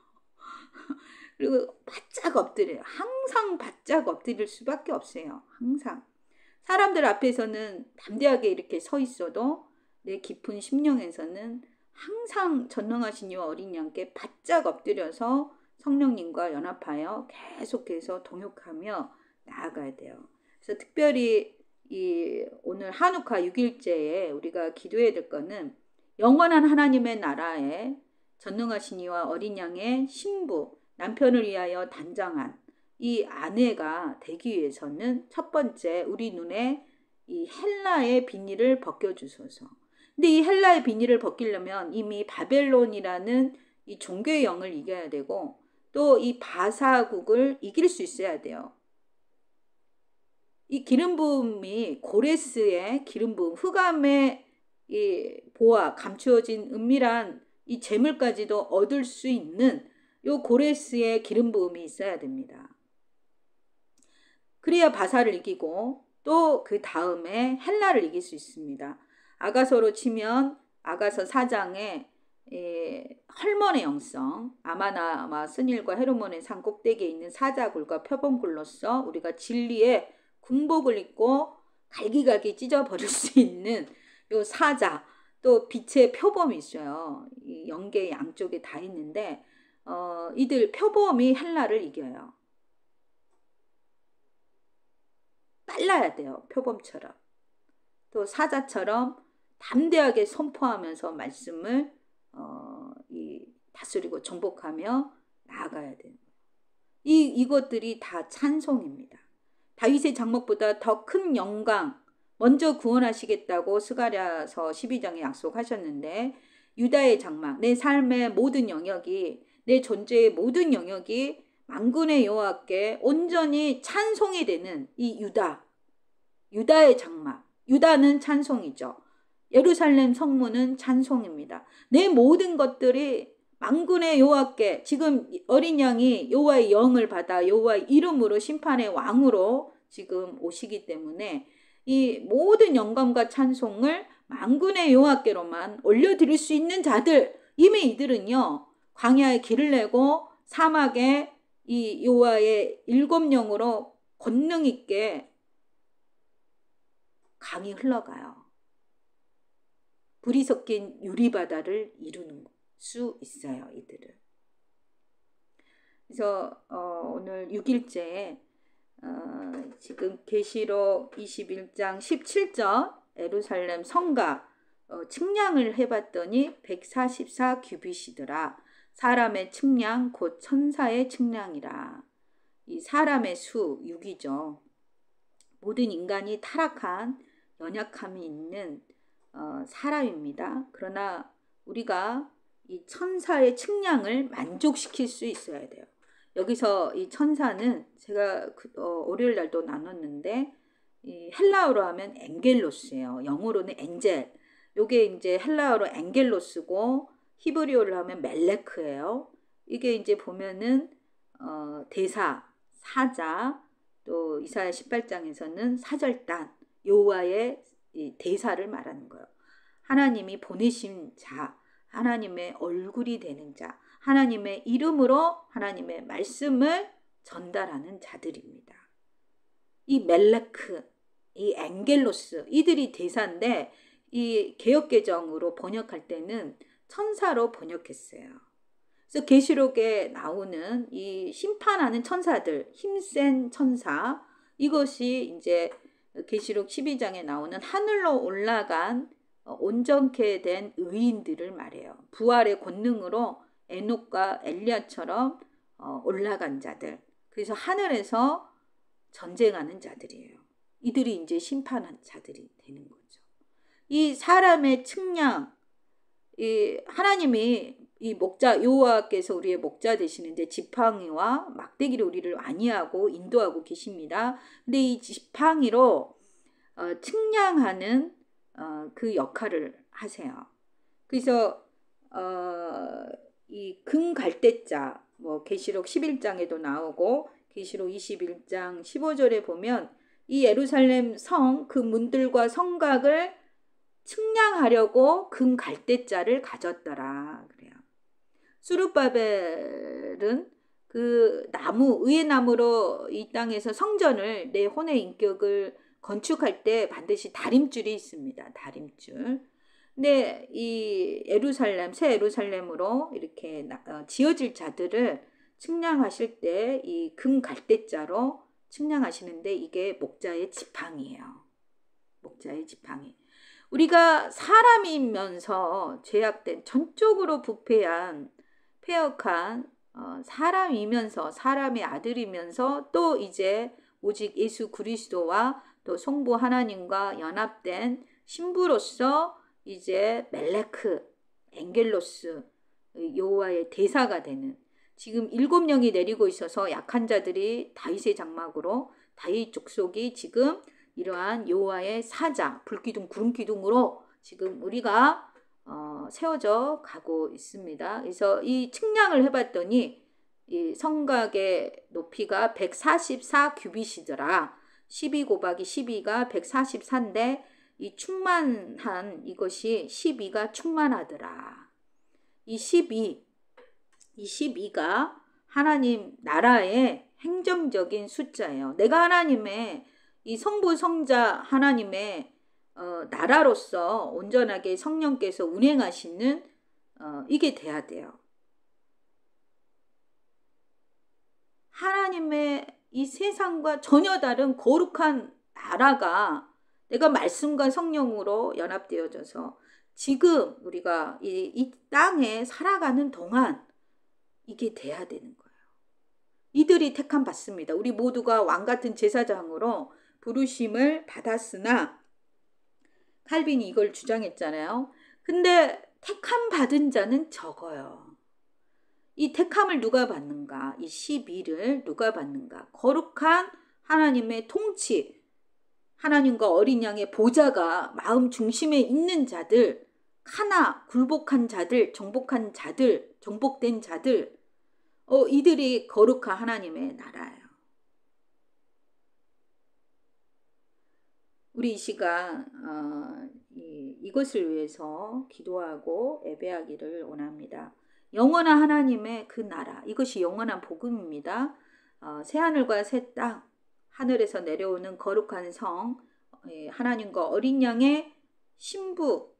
Speaker 1: 그리고 바짝 엎드려요. 항상 바짝 엎드릴 수밖에 없어요. 항상. 사람들 앞에서는 담대하게 이렇게 서 있어도 내 깊은 심령에서는 항상 전능하신 이와 어린 양께 바짝 엎드려서 성령님과 연합하여 계속해서 동역하며 나아가야 돼요. 그래서 특별히 오늘 한우카 6일째에 우리가 기도해야 될 거는 영원한 하나님의 나라에 전능하신 이와 어린 양의 신부, 남편을 위하여 단장한 이 아내가 되기 위해서는 첫 번째 우리 눈에 이 헬라의 비닐을 벗겨주소서. 근데 이 헬라의 비닐을 벗기려면 이미 바벨론이라는 이 종교의 영을 이겨야 되고 또 이 바사국을 이길 수 있어야 돼요. 이 기름 부음이 고레스의 기름 부음, 흑암의 이 보아 감추어진 은밀한 이 재물까지도 얻을 수 있는 요 고레스의 기름 부음이 있어야 됩니다. 그래야 바사를 이기고 또 그 다음에 헬라를 이길 수 있습니다. 아가서로 치면 아가서 4장에 헐몬의 영성, 아마나마 스닐과 헤르몬의 산 꼭대기에 있는 사자굴과 표범굴로서 우리가 진리의 군복을 입고 갈기갈기 찢어버릴 수 있는 요 사자, 또 빛의 표범이 있어요. 이 영계 양쪽에 다 있는데 이들 표범이 헬라를 이겨요. 빨라야 돼요. 표범처럼. 또 사자처럼 담대하게 선포하면서 말씀을 다스리고 정복하며 나아가야 돼요. 이것들이 다 찬송입니다. 다윗의 장막보다 더 큰 영광 먼저 구원하시겠다고 스가랴서 12장에 약속하셨는데 유다의 장막, 내 삶의 모든 영역이, 내 존재의 모든 영역이 만군의 여호와께 온전히 찬송이 되는 이 유다의 장막. 유다는 찬송이죠. 예루살렘 성문은 찬송입니다. 내 모든 것들이 만군의 여호와께, 지금 어린 양이 여호와의 영을 받아 여호와의 이름으로 심판의 왕으로 지금 오시기 때문에 이 모든 영광과 찬송을 만군의 여호와께로만 올려드릴 수 있는 자들, 이미 이들은요 광야에 길을 내고 사막에 이 여호와의 일곱 영으로 권능 있게 강이 흘러가요. 불이 섞인 유리바다를 이루는 수 있어요. 이들은. 그래서 오늘 6일째에 지금 계시록 21장 17절 예루살렘 성가 측량을 해봤더니 144 규빗이더라. 사람의 측량 곧 천사의 측량이라. 이 사람의 수 6이죠. 모든 인간이 타락한 연약함이 있는 사람입니다. 그러나 우리가 이 천사의 측량을 만족시킬 수 있어야 돼요. 여기서 이 천사는 제가 월요일 날도 나눴는데 이 헬라어로 하면 엔겔로스예요. 영어로는 엔젤. 요게 이제 헬라어로 엔겔로스고 히브리어로 하면 멜레크예요. 이게 이제 보면은 대사, 사자, 또 이사야 18장에서는 사절단, 여호와의 대사를 말하는 거예요. 하나님이 보내신 자, 하나님의 얼굴이 되는 자, 하나님의 이름으로 하나님의 말씀을 전달하는 자들입니다. 이 멜레크, 이 엔겔로스, 이들이 대사인데 이 개역개정으로 번역할 때는 천사로 번역했어요. 그래서 계시록에 나오는 이 심판하는 천사들, 힘센 천사, 이것이 이제 계시록 12장에 나오는 하늘로 올라간 온전케 된 의인들을 말해요. 부활의 권능으로 에녹과 엘리야처럼 올라간 자들. 그래서 하늘에서 전쟁하는 자들이에요. 이들이 이제 심판한 자들이 되는 거죠. 이 사람의 측량, 이 하나님이 이 목자 여호와께서 우리의 목자 되시는데 지팡이와 막대기로 우리를 안위하고 인도하고 계십니다. 근데 이 지팡이로 측량하는 그 역할을 하세요. 그래서 이 금갈대자 뭐 계시록 11장에도 나오고 계시록 21장 15절에 보면 이 예루살렘 성 그 문들과 성곽을 측량하려고 금갈대자를 가졌더라 그래요. 수르바벨은 그 나무 의의 나무로 이 땅에서 성전을 내 혼의 인격을 건축할 때 반드시 다림줄이 있습니다. 다림줄. 근데 이 예루살렘 새 예루살렘으로 이렇게 지어질 자들을 측량하실 때 이 금갈대자로 측량하시는데 이게 목자의 지팡이에요. 목자의 지팡이. 우리가 사람이면서 죄악된 전적으로 부패한 패역한 사람이면서 사람의 아들이면서 또 이제 오직 예수 그리스도와 또 성부 하나님과 연합된 신부로서 이제 멜레크 엥겔로스 여호와의 대사가 되는 지금 7영이 내리고 있어서 약한 자들이 다윗의 장막으로 다윗 족속이 지금 이러한 여호와의 사자 불기둥 구름기둥으로 지금 우리가 세워져 가고 있습니다. 그래서 이 측량을 해봤더니 이 성곽의 높이가 144 규빗이더라. 12 곱하기 12가 144인데 이 충만한 이것이 12가 충만하더라. 이 12가 하나님 나라의 행정적인 숫자예요. 내가 하나님의 이 성부 성자 하나님의 나라로서 온전하게 성령께서 운행하시는 이게 돼야 돼요. 하나님의 이 세상과 전혀 다른 거룩한 나라가 내가 말씀과 성령으로 연합되어져서 지금 우리가 이 땅에 살아가는 동안 이게 돼야 되는 거예요. 이들이 택함 받습니다. 우리 모두가 왕같은 제사장으로 부르심을 받았으나 칼빈이 이걸 주장했잖아요. 근데 택함 받은 자는 적어요. 이 택함을 누가 받는가? 이 12를 누가 받는가? 거룩한 하나님의 통치, 하나님과 어린 양의 보좌가 마음 중심에 있는 자들, 하나 굴복한 자들, 정복한 자들, 정복된 자들, 이들이 거룩한 하나님의 나라예요. 우리 이 시간 이것을 위해서 기도하고 예배하기를 원합니다. 영원한 하나님의 그 나라, 이것이 영원한 복음입니다. 새하늘과 새 땅, 하늘에서 내려오는 거룩한 성, 하나님과 어린 양의 신부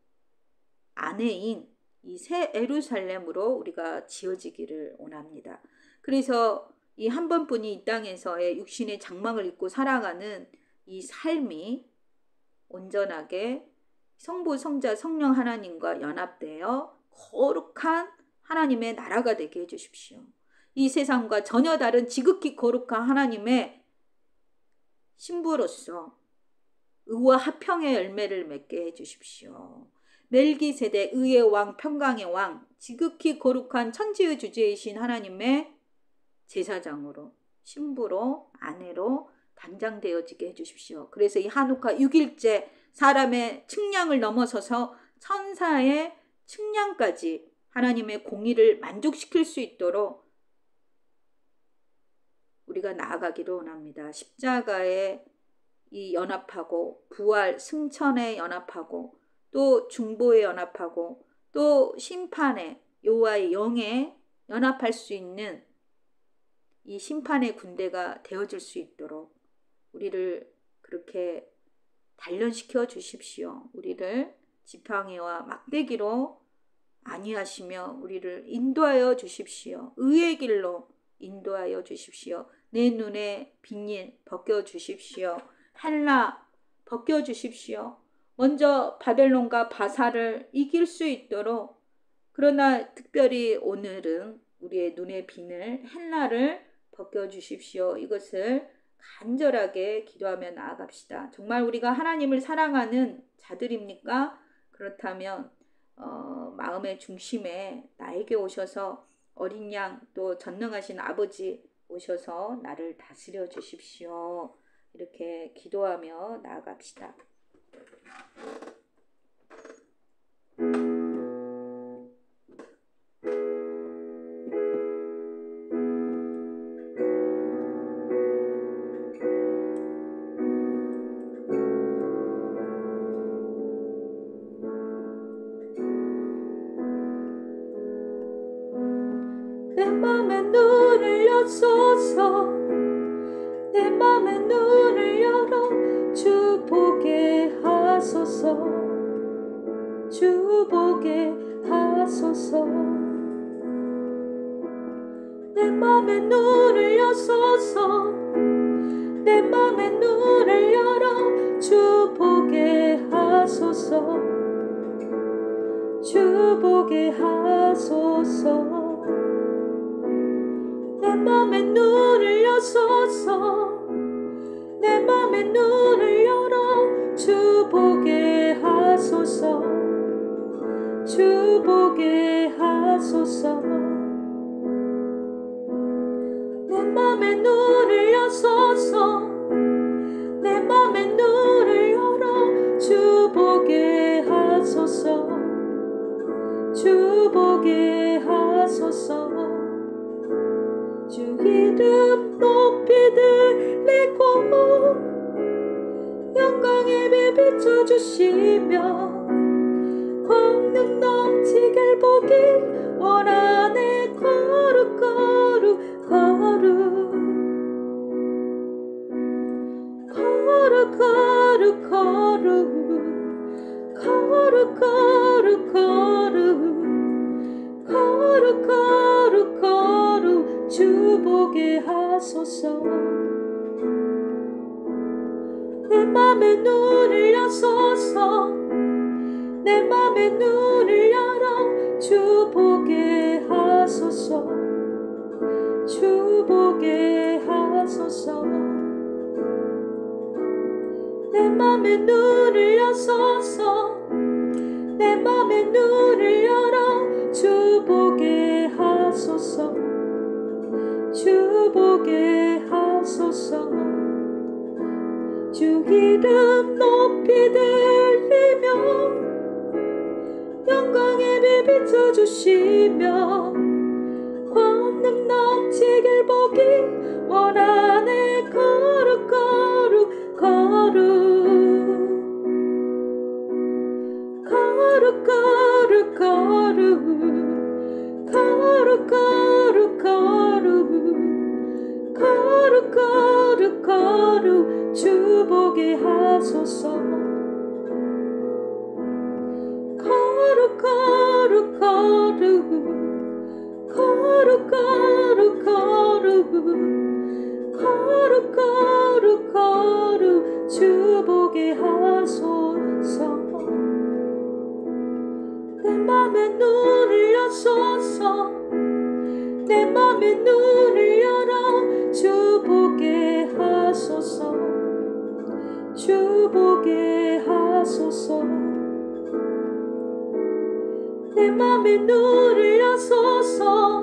Speaker 1: 아내인 이 새 예루살렘으로 우리가 지어지기를 원합니다. 그래서 이 한 번뿐이 이 땅에서의 육신의 장막을 입고 살아가는 이 삶이 온전하게 성부 성자 성령 하나님과 연합되어 거룩한 하나님의 나라가 되게 해주십시오. 이 세상과 전혀 다른 지극히 거룩한 하나님의 신부로서 의와 화평의 열매를 맺게 해주십시오. 멜기세덱 의의 왕 평강의 왕 지극히 거룩한 천지의 주제이신 하나님의 제사장으로 신부로 아내로 단장되어지게 해주십시오. 그래서 이 한우카 6일째 사람의 측량을 넘어서서 천사의 측량까지 하나님의 공의를 만족시킬 수 있도록 우리가 나아가기를 원합니다. 십자가에 이 연합하고 부활 승천에 연합하고 또 중보에 연합하고 또 심판에 여호와의 영에 연합할 수 있는 이 심판의 군대가 되어질 수 있도록 우리를 그렇게 단련시켜 주십시오. 우리를 지팡이와 막대기로 안위하시며 우리를 인도하여 주십시오. 의의 길로 인도하여 주십시오. 내 눈에 빈일 벗겨주십시오. 헬라 벗겨주십시오. 먼저 바벨론과 바사를 이길 수 있도록 그러나 특별히 오늘은 우리의 눈의 빈을 헬라를 벗겨주십시오. 이것을 간절하게 기도하며 나아갑시다. 정말 우리가 하나님을 사랑하는 자들입니까? 그렇다면 마음의 중심에 나에게 오셔서 어린 양 또 전능하신 아버지 오셔서 나를 다스려 주십시오. 이렇게 기도하며 나아갑시다. 내 맘의 눈을 여소서 내 맘의 눈을 열어 주 보게 하소서 주 보게 하소서 내 맘의 눈을 여소서 내 맘의 눈을 열어 주 보게 하소서 주 보게 하소서 내 맘의 눈을 여소서 내 맘의 눈을 열어 주 보게 하소서 주 보게 하소서 내 맘의 눈을 여소서 내 맘의 눈을 열어 주 보게 하소서 주 보게 하소서 주 이름 높이 들리고 영광의 빛 비춰주시며 권능 넘치길 보길 원하네 거룩 거룩 거룩 거룩 거룩 거룩 거룩 거룩 거룩 거룩 거룩 주 보게 하소서 내 맘의 눈을 여소서 내 맘의 눈을 열어 주 보게 하소서 주 보게 하소서 내 맘의 눈을 여소서 내 맘의 눈을 열어 주 보게 하소서 주 보게 하소서 주 이름 높이 들리며 영광의 빛 비춰주시며 권능 넘치길 보길 원하네 거룩 거룩 거룩 거룩 거룩 거룩 거룩 거룩 거룩 거룩 거룩 주 보게 하소서 거룩 거룩 거룩 거룩 거룩 거룩 거룩 거룩 주 보게 하소서 내 맘의 눈을 여소서 내 맘의 눈을 열어 주 보게 하소서 주 보게 하소서 내 맘의 눈을 여소서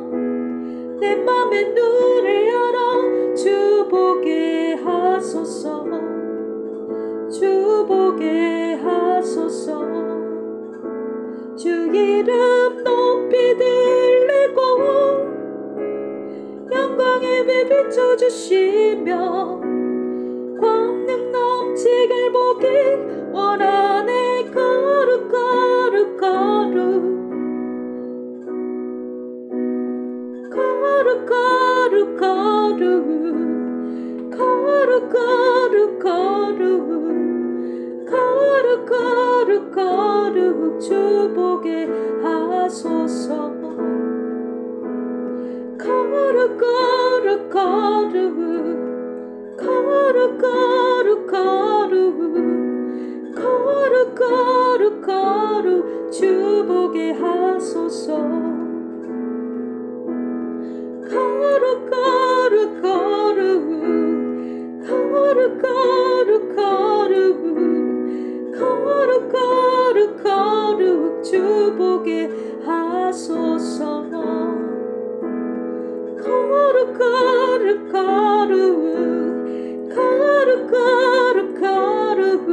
Speaker 1: 내 맘의 눈을 열어 주 보게 하소서 주 보게 하소서 주 이름 높이 들리고 영광의 빛 비춰주시며 권능 넘치길 보길 원하네 거룩 거룩 거룩 거룩 거룩 거룩 거룩 거룩 거룩 거룩 거룩 주 보게 하소서 거룩 거룩 거룩 거룩 거룩 거룩 거룩 거룩 주 보게 하소서 거룩 거룩 거룩 거룩 거룩 거룩 거룩 거룩 거룩 주 보게 하소서. 거룩 거룩 거룩 거룩 거룩 거룩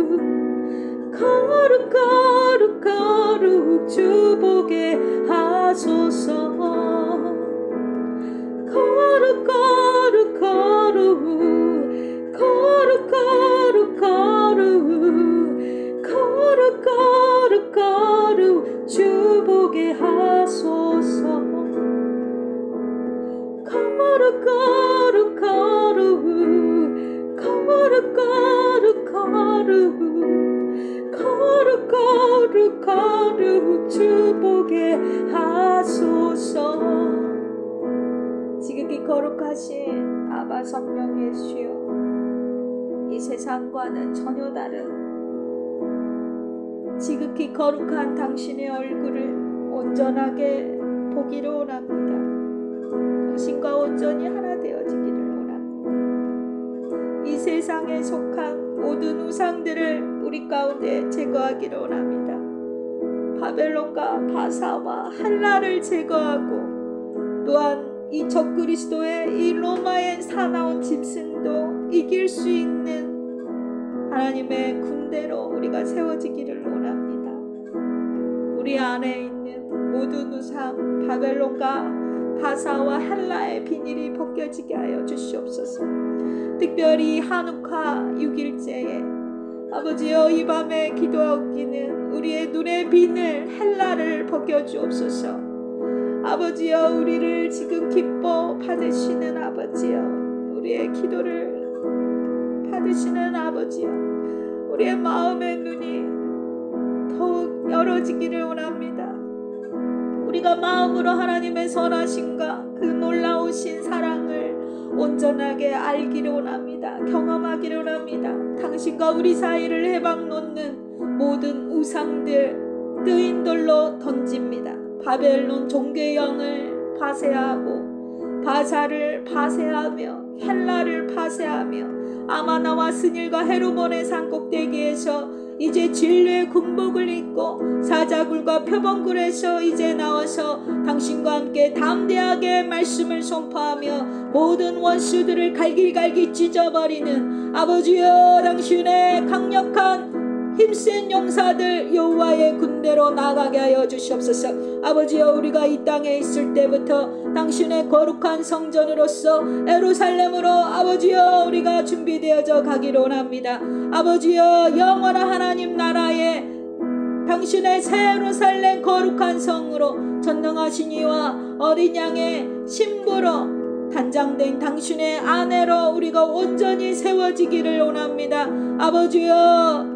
Speaker 1: 거룩 거룩 거룩 주 보게 하소서. 거룩 거룩 거룩 거룩 거룩 거룩 거룩 거룩 거룩 주 보게 하소서. 거룩 거룩 거룩 거룩 거룩 거룩 거룩 거룩 주 보게 하소서. 지극히 거룩하신 아바 성령 예수여, 이 세상과는 전혀 다른 지극히 거룩한 당신의 얼굴을 온전하게 보기를 원합니다. 당신과 온전히 하나 되어지기를 원합니다. 이 세상에 속한 모든 우상들을 우리 가운데 제거하기를 원합니다. 바벨론과 바사와 한라를 제거하고, 또한 이 적그리스도의 이 로마의 사나운 짐승도 이길 수 있는 하나님의 군대로 우리가 세워지기를 원합니다. 우리 안에 있는 모든 우상 바벨론과 바사와 한라의 비닐이 벗겨지게 하여 주시옵소서. 특별히 한우카 6일째에 아버지여, 이 밤에 기도하옵기는 우리의 눈의 비늘 한라를 벗겨주옵소서. 아버지여, 우리를 지금 기뻐 받으시는 아버지여, 우리의 기도를 받으시는 아버지여, 우리의 마음의 눈이 더욱 열어지기를 원합니다. 우리가 마음으로 하나님의 선하심과 그 놀라우신 사랑을 온전하게 알기를 원합니다. 경험하기를 원합니다. 당신과 우리 사이를 해방 놓는 모든 우상들 뜨인돌로 던집니다. 바벨론 종교의 영을 파쇄하고, 바사를 파쇄하며, 헬라를 파쇄하며, 아마나와 스닐과 헤르몬의 산꼭대기에서 이제 진리의 군복을 입고 사자굴과 표범굴에서 이제 나와서 당신과 함께 담대하게 말씀을 선포하며 모든 원수들을 갈길갈길 찢어버리는 아버지여, 당신의 강력한 힘센 용사들 여호와의 군대로 나가게 하여 주시옵소서. 아버지여, 우리가 이 땅에 있을 때부터 당신의 거룩한 성전으로서 예루살렘으로 아버지여 우리가 준비되어져 가기를 원합니다. 아버지여, 영원한 하나님 나라에 당신의 새 예루살렘 거룩한 성으로 전능하신 이와 어린 양의 신부로 단장된 당신의 아내로 우리가 온전히 세워지기를 원합니다. 아버지여,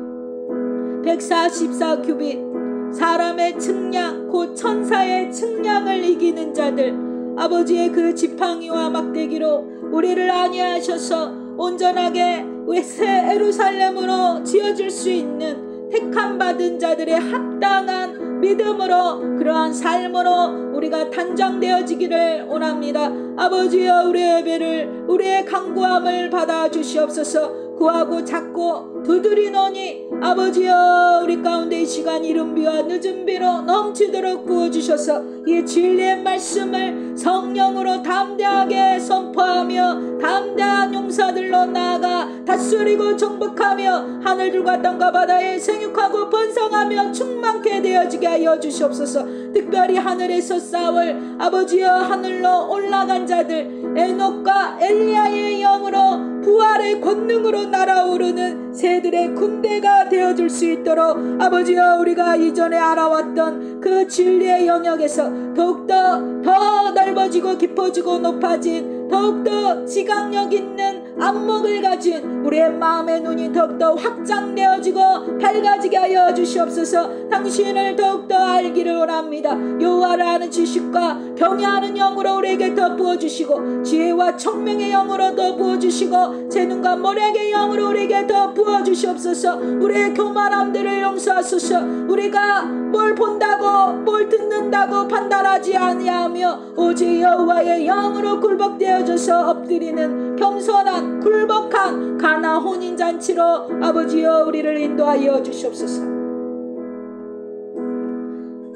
Speaker 1: 144규빗 사람의 측량 곧 천사의 측량을 이기는 자들, 아버지의 그 지팡이와 막대기로 우리를 안위하셔서 온전하게 새 예루살렘으로 지어줄 수 있는 택함 받은 자들의 합당한 믿음으로, 그러한 삶으로 우리가 단장되어지기를 원합니다. 아버지여, 우리의 예배를, 우리의 간구함을 받아 주시옵소서. 구하고 찾고 두드리노니 아버지여, 우리 가운데 이 시간 이른 비와 늦은 비로 넘치도록 부어주셔서 이 진리의 말씀을 성령으로 담대하게 선포하며 담대한 용사들로 나아가 다스리고 정복하며 하늘들과 땅과 바다에 생육하고 번성하며 충만케 되어지게 하여 주시옵소서. 특별히 하늘에서 싸울 아버지여, 하늘로 올라간 자들, 에녹과 엘리야의 영으로 부활의 권능으로 날아오르는 새들의 군대가 되어줄 수 있도록 아버지여, 우리가 이전에 알아왔던 그 진리의 영역에서 더욱더 더 넓어지고 깊어지고 높아진, 더욱더 지각력 있는 안목을 가진 우리의 마음의 눈이 더욱더 확장되어지고 밝아지게 하여 주시옵소서. 당신을 더욱더 알기를 원합니다. 여호와를 아는 지식과 경외하는 영으로 우리에게 더 부어주시고, 지혜와 청명의 영으로 더 부어주시고, 재능과 모략의 영으로 우리에게 더 부어주시옵소서. 우리의 교만함들을 용서하소서. 우리가 뭘 본다고 뭘 듣는다고 판단하지 아니하며 오직 여호와의 영으로 굴복되어져서 엎드리는 겸손한 굴복한 가나 혼인잔치로 아버지여 우리를 인도하여 주시옵소서.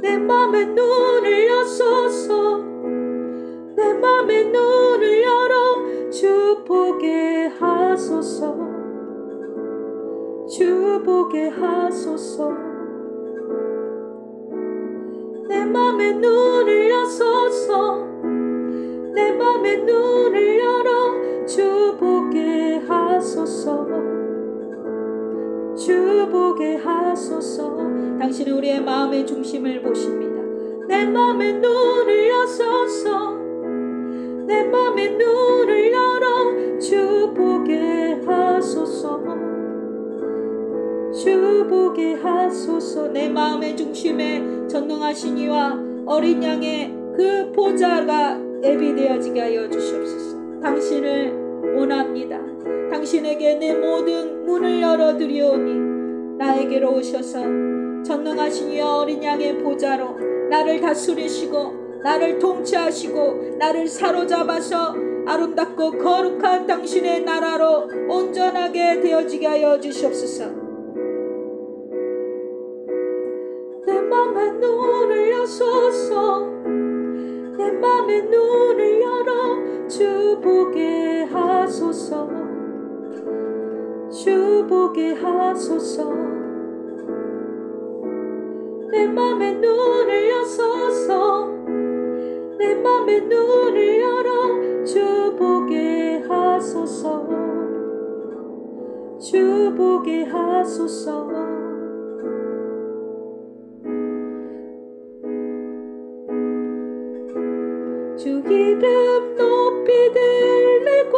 Speaker 1: 내 맘의 눈을 여소서. 내 맘의 눈을 열어 주 보게 하소서. 주 보게 하소서. 내 맘의 눈을 여소서. 내 맘의 눈을 열어 주 보게 하소서. 주 보게 하소서. 당신은 우리의 마음의 중심을 보십니다. 내 맘의 눈을 여소서. 내 맘의 눈을 열어 주 보게 하소서. 주 보게 하소서. 내 마음의 중심에 전능하신 이와 어린 양의 그 보좌가 예비되어지게 하여 주시옵소서. 당신을 원합니다. 당신에게 내 모든 문을 열어드리오니 나에게로 오셔서 전능하신 이와 어린 양의 보좌로 나를 다스리시고 나를 통치하시고 나를 사로잡아서 아름답고 거룩한 당신의 나라로 온전하게 되어지게 하여 주시옵소서. 내 맘의 눈을 여소서. 내 맘의 눈을 열어 주 보게 하소서. 주 보게 하소서. 내 맘의 눈을 여소서. 내 맘의 눈을 열어 주 보게 하소서. 주 보게 하소서. 주 이름 높이 들리고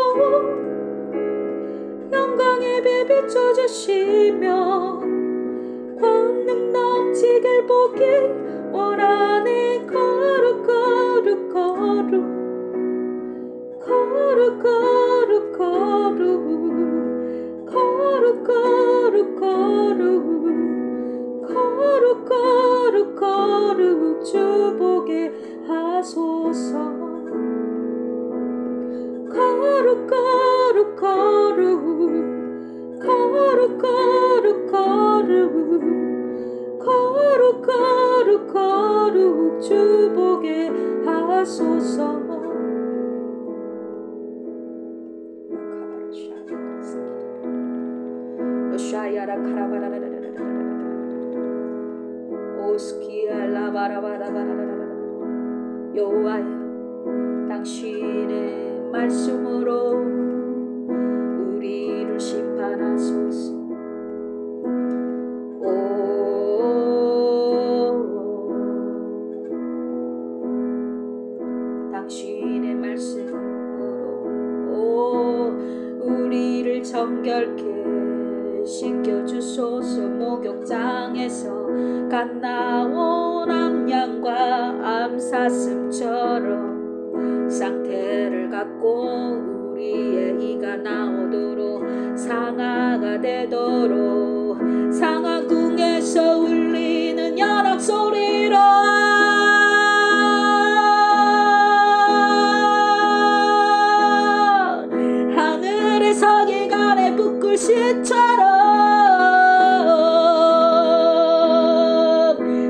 Speaker 1: 영광의 빛 비춰주시며 권능 넘치길 보길 원하네. 거룩 거룩 거룩 거룩 거룩 거룩 거룩 거룩 거룩 거룩 거룩 주 보게 하소서. 거룩 거룩 거룩 거룩 거룩 거룩 거룩 거룩 주 보게 하소서. 로샤야라 카라바라라라라라 오스키야 라바라바라바라라라 여호와여 당신의 말씀으로 우리를 심판하소서. 당신의 말씀으로 우리를 정결케 시켜주소서. 목욕장에서 갓 나온 암양과 암사슴처럼 상태를 갖고 우리의 이가 나오도록 상아가 되도록 상아궁에서 울리는 연합 소리로 하늘에서 기간의 붓글씨처럼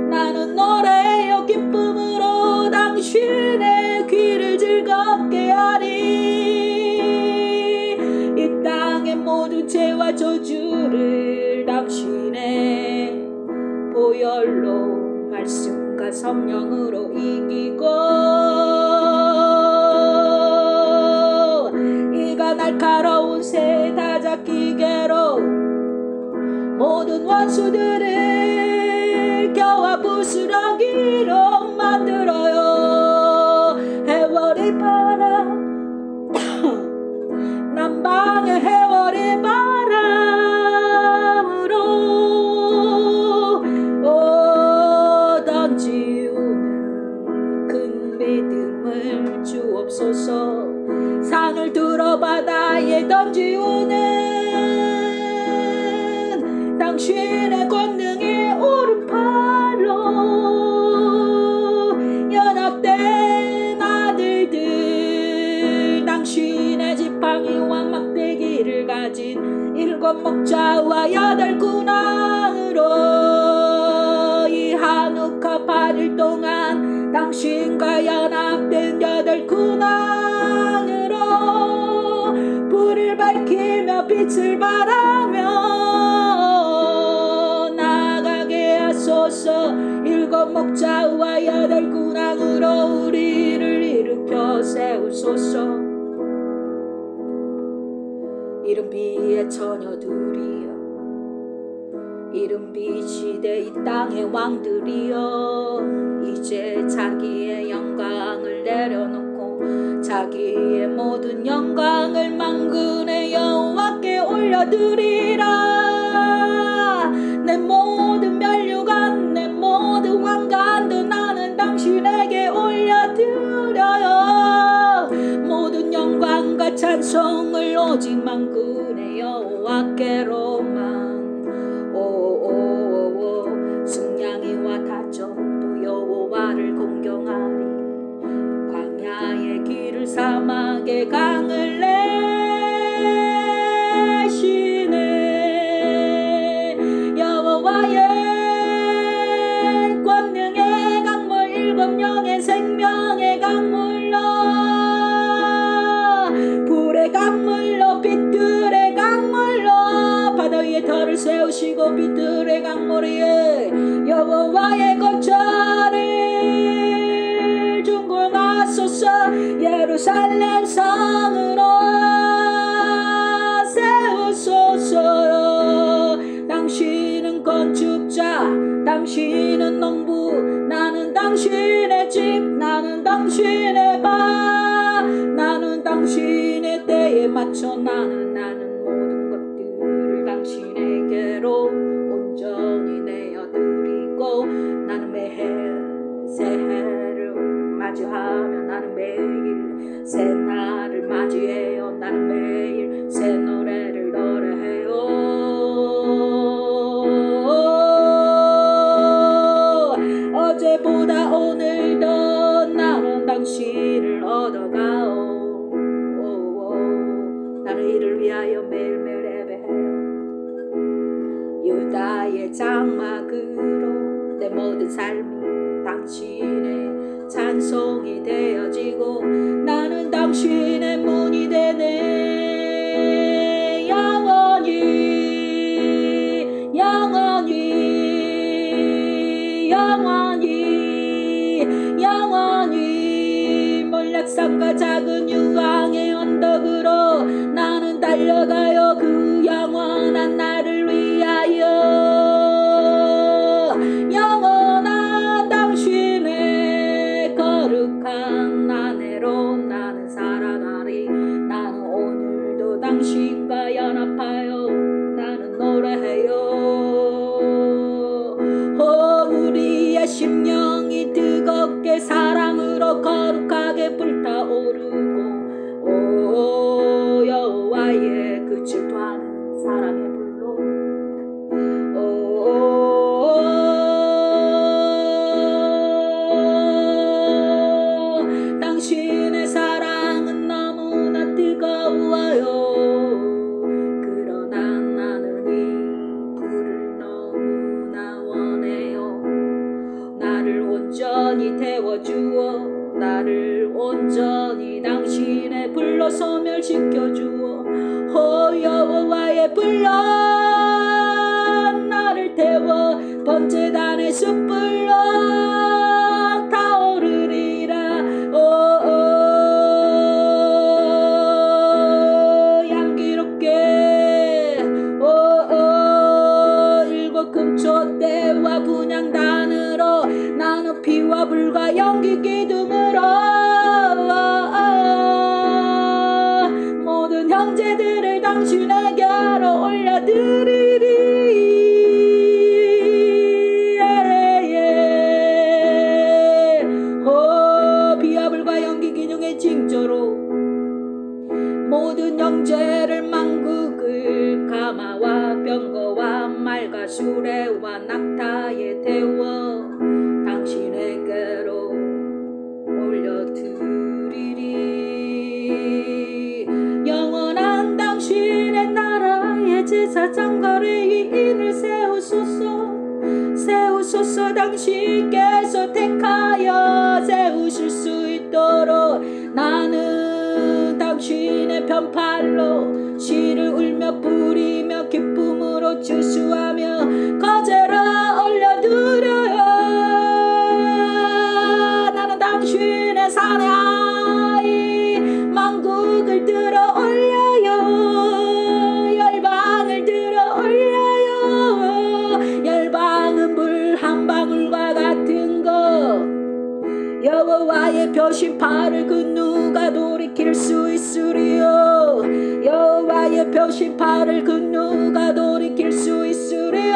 Speaker 1: 나는 노래요 기쁨으로 당신의 귀를 즐겁게 하리. 이 땅의 모든 죄와 저주를 당신의 보혈로 말씀과 성령으로 이기고 이가 날카로운 새 다잡기계로 모든 원수들을 겨와 부스러기로 만들어요. 해월이 바람 남방의 해월이 바람으로 던지우는 큰 믿음을 주옵소서. 산을 뚫어 바다에 던지우는 당신의 권능의 오른팔로 연합된 아들들 당신의 지팡이와 막대기를 가진 7 목자와 8 군왕으로 이 한우카 8일 동안 당신과 연합된 8군왕으로 불을 밝히며 빛을 발하며 나가게 하소서. 7 목자와 8 군왕으로 우리를 일으켜 세우소서. 이른 비의 처녀들이여, 이른 비시대 이 땅의 왕들이여, 이제 자기의 영광을 내려놓고 자기의 모든 영광을 만군의 여호와께 올려드리라. 내 모든 멸류관, 내 모든 왕관도 나는 당신에게 올려드려요. 모든 영광과 찬송을 오직 만군의 여호와께로만. 승냥이와 타전도 여호와를 공경하리. 광야의 길을 사막의 강을 내시네. 여호와의 권능의 강물 7 영의 생명의 강물로, 불의 강물로, 빛들의 강물로 바다 위에 터를 세우시고 빛들의 강물 위에 여호와의 거처를 준공하소서. 예루살렘 성으로 세우소서. 당신은 건축자, 당신은 농부, 나는 당신의 집, 나는 당신의 방, 나는 당신의 때에 맞춰 나는 모든 것들을 당신에게로 온전히 내어드리고, 나는 매일 새해를 맞이하며 나는 매일 새날을 맞이해요. 나는 매일 새 노래를 노래해요. 어제보다 오늘 더 나는 당신을 얻어가오. 나는 이를 위하여 매일매일 예배해요. 유다의 장막으로 내 모든 삶이 당신의 찬송이 되어지고, 나는 당신의 문이 되네. 영원히 영원히 영원히 영원히 몰락산과 작은 유황의 언덕으로 나는 달려가요. 그 영원한 나를 위하여. 영원한 당신의 거룩한 아내로 나는 살아가리. 나는 오늘도 당신과 연합하여 나는 노래해요. 우리의 심령이 뜨겁게 사랑으로 거룩하게 불타오르고, 여호와의 그 질투하는 사랑의 불로, 당신의 사랑은 너무나 뜨거워요. 그러나 나는 이 불을 너무나 원해요. 나를 온전히 태워주어, 나를 온전히 당신의 불로 소멸시켜주어. 여호와의 불로 나를 태워 번제단의 숯불로 타오르리라. 향기롭게 7 금초대와 분향단으로 나는 피와 불과 연기 기둥으로 모든 형제들을 당신에게로 올려드리리. 피와 불과 연기 기둥의 징조로 모든 형제를 만국을 가마와 병거와 말과 수레와 낙타에 태워 당신에게로 올려드리리. 영원한 당신의 나라의 제사장 거리인을 세우소서. 세우소서. 당신께서 택하여 세우실 수 있도록 나는 당신의 편팔로 시를 울며 부리며 기쁨으로 주수하며 거제로 올려드려요. 나는 당신의 산의 아이 만국을 들어 올려요. 열방을 들어 올려요. 열방은 물 한 방울과 같은 것. 여호와의 표심파를 그 누가 돌이킬 수 있으리요. 여호와의 표심파를 그 누가 돌이킬 수 있으리요.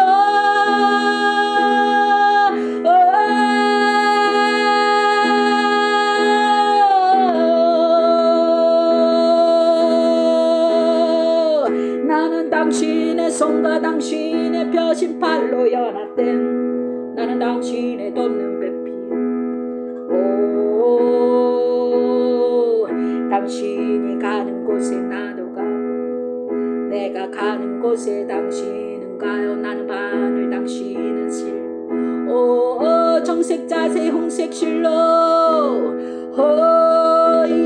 Speaker 1: 나는 당신의 손과 당신의 표심팔로 연합된 나는 당신의 돋는 배필. 오, 당신이 가는 곳에 나도 가고 내가 가는 곳에 당신은 가요. 나는 바늘 당신은 실. 오, 정색 자세 홍색 실로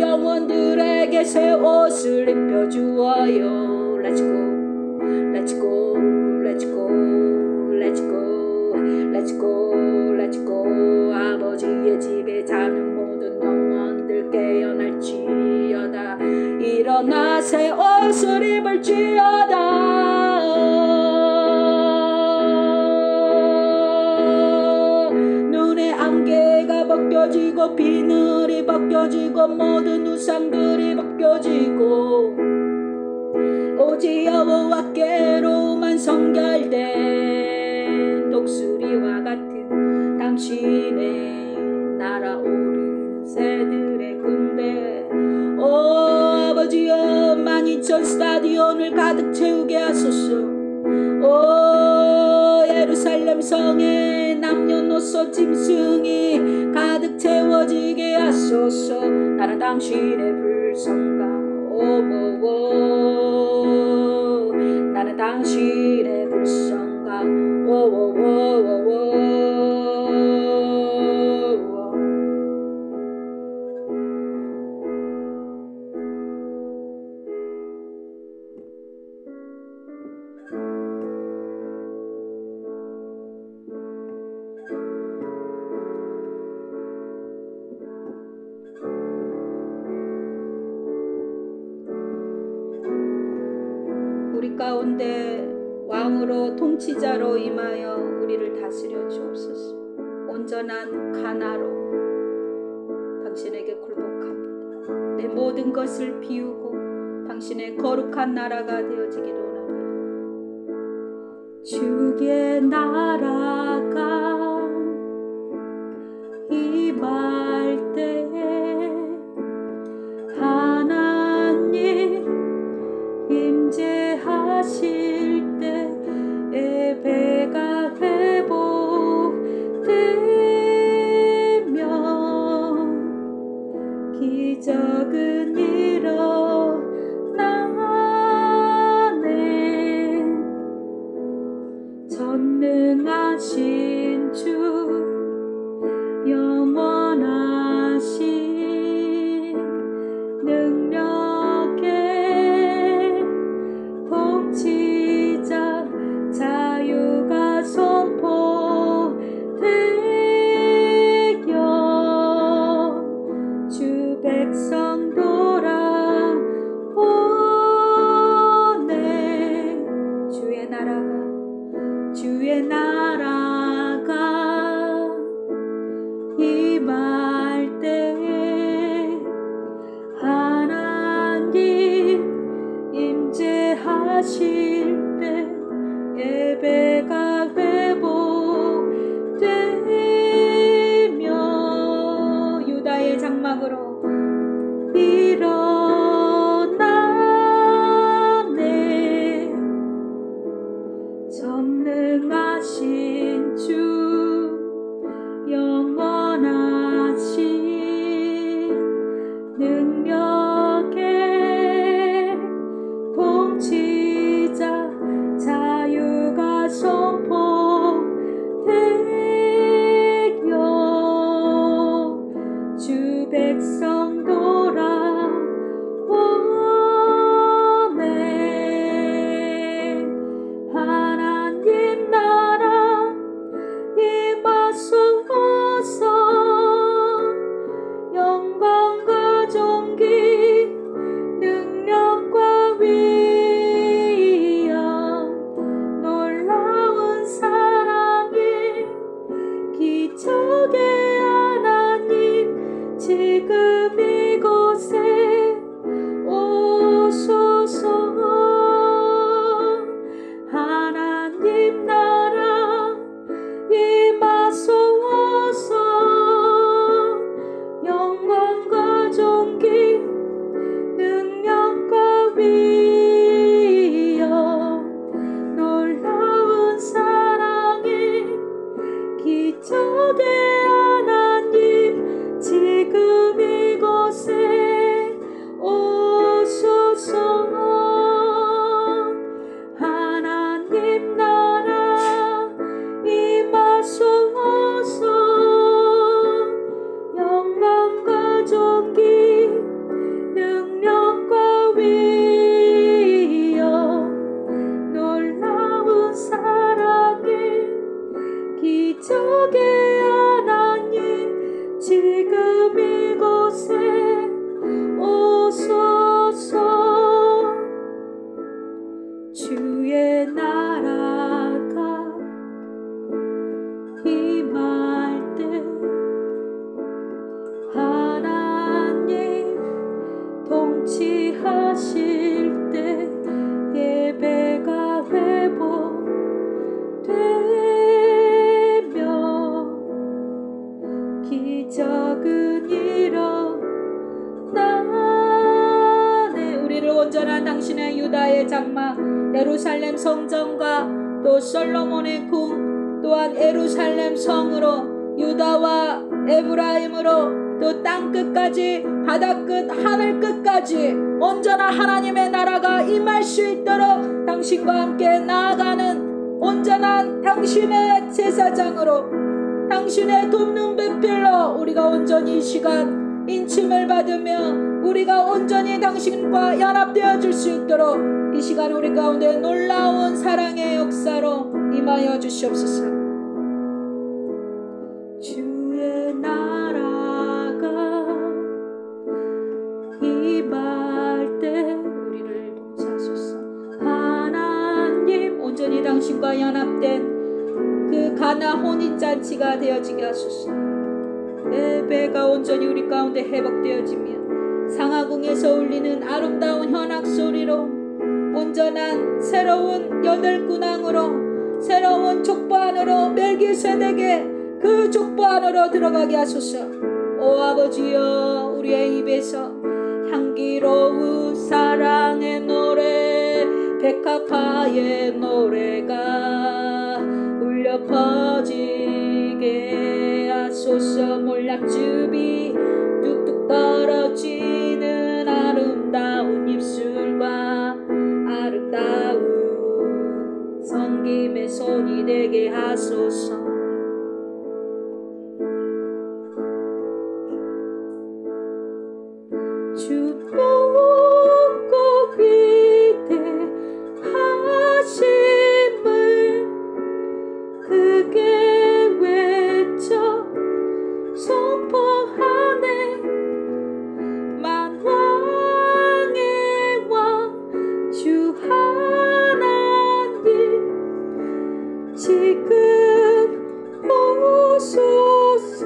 Speaker 1: 영혼들에게 새 옷을 입혀주어요. Let's go, let's go, let's go, let's go, let's go, let's go. 아버지의 집에 자는 모든 영혼들 깨어날지어다. 일어나 새 옷을 입을지어다. 눈의 안개가 벗겨지고 비늘이 벗겨지고 모든 우상들이 벗겨지고 오직 여호와께로만 성결된 독수리와 같은 당신의 날아오르는 새들의 군대. 오 아버지여 12,000 스타디온을 가득 채우게 하소서. 오 예루살렘 성에 남녀노소 짐승이 가득 채워지게 하소서. 나는 당신의 불성가. 오오오 나는 당신의 불성가. 오오오오오 우리 가운데 왕으로 통치자로 임하여 우리를 다스려 주옵소서. 온전한 가나로 당신에게 굴복합니다. 내 모든 것을 비우고 당신의 거룩한 나라가 되어지기를 원합니다. 주의 나라가 임할 때에 하나님 임재하실 때 예배가 회복되며 기적은 일어나네. 전능하신 주 영원하신 능력의 통치자 자유가 선포되어 주 백성 돌아오네. 주의 나라가 임할 때에 하나님 임재하실 때 예배가 회복되며 유다의 장막으로 일어나네. 전능하신 주 영원하신 능력의 통치자 자유가 선포되어 다윗의 장막, 예루살렘 성전과 또 솔로몬의 궁, 또한 예루살렘 성으로 유다와 에브라임으로 또 땅끝까지 바다끝 하늘끝까지 온전한 하나님의 나라가 임할 수 있도록 당신과 함께 나아가는 온전한 당신의 제사장으로, 당신의 돕는 배필로 우리가 온전히 이 시간 인침을 받으며 우리가 온전히 당신과 연합되어 줄 수 있도록 이 시간 우리 가운데 놀라운 사랑의 역사로 임하여 주시옵소서. 주의 나라가 임할 때 우리를 동치하소서. 하나님, 온전히 당신과 연합된 그 가나 혼인잔치가 되어지게 하소서. 예배가 온전히 우리 가운데 회복되어지며 상하궁에서 울리는 아름다운 현악 소리로 온전한 새로운 여덟 군왕으로 새로운 족보 안으로 멜기세덱의 그 족보 안으로 들어가게 하소서. 오 아버지여, 우리의 입에서 향기로운 사랑의 노래, 백합화의 노래가 울려 퍼지게 하소서. 몰락즙이 뚝뚝 떨어지는 아름다운 입술과 아름다운 섬김의 손이 되게 하소서. 주 높고 위대하심을 크게 외쳐 선포하네. 만왕의 왕 주 하나님 지금 오소서.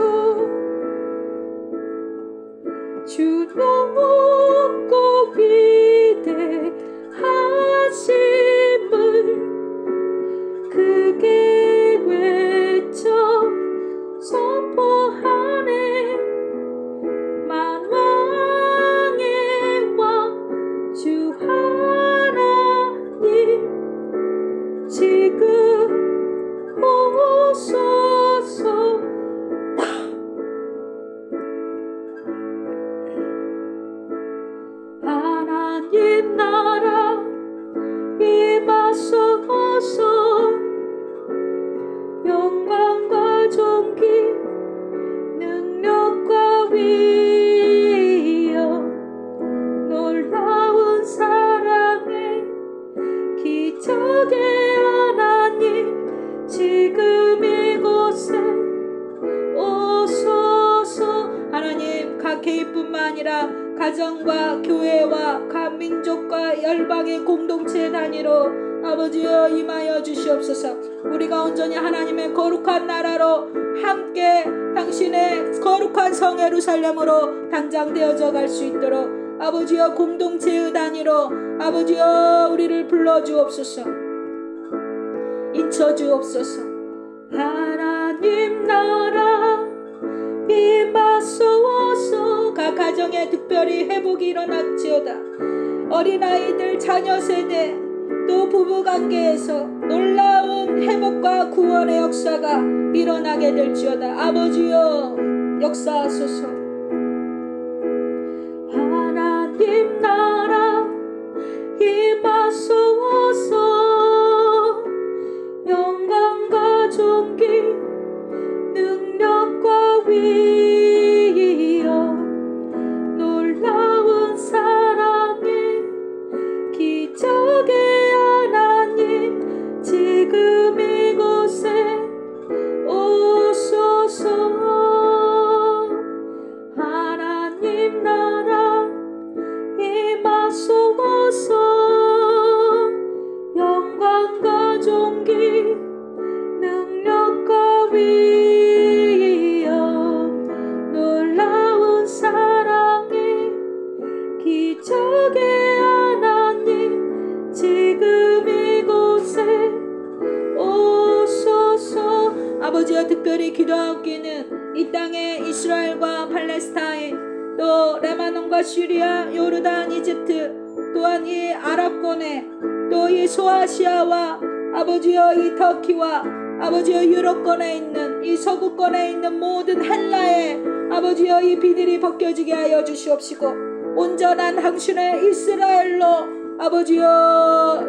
Speaker 1: 주 높고 위대하심을 크게 외쳐 선포하네. 만왕의 왕 주 하나님 지금 오소서. 하나님 나라 임하소서. 영광과 존귀 능력과 위엄 놀라운 사랑의 기적의 하나님 지금 이곳에 오소서. 하나님, 각 개인뿐만 아니라 가정과 교회와 각 민족과 열방의 공동체 단위로 아버지여 임하여 주시옵소서. 우리가 온전히 하나님의 거룩한 나라로 함께 당신의 거룩한 성 예루살렘으로 당장되어져 갈 수 있도록 아버지여 공동체의 단위로 아버지여 우리를 불러주옵소서. 인쳐주옵소서. 하나님 나라 임하소서. 각 가정에 특별히 회복이 일어날지어다. 어린아이들 자녀 세대 또 부부관계에서 놀라운 회복과 구원의 역사가 일어나게 될지어다. 아버지여 역사하소서. 하나님 나라 임하소서. 영광과 존귀 능력과 위엄 놀라운 사랑의 기적의 하나님 지금 이곳에 오소서. 하나님 나라 임하소서. 영광과 존귀 능력과 위엄 놀라운 사랑의 기적의 하나님 지금 이곳에 오소서. 아버지여, 특별히 기도하옵기는 이 땅의 이스라엘과 팔레스타인 또 레바논과 시리아, 요르단, 이집트 또한 이 아랍권의 또 이 소아시아와 아버지여 이 터키와 아버지여 유럽권에 있는 이 서구권에 있는 모든 헬라의 아버지여 이 비늘이 벗겨지게 하여 주시옵시고 온전한 당신의 이스라엘로 아버지여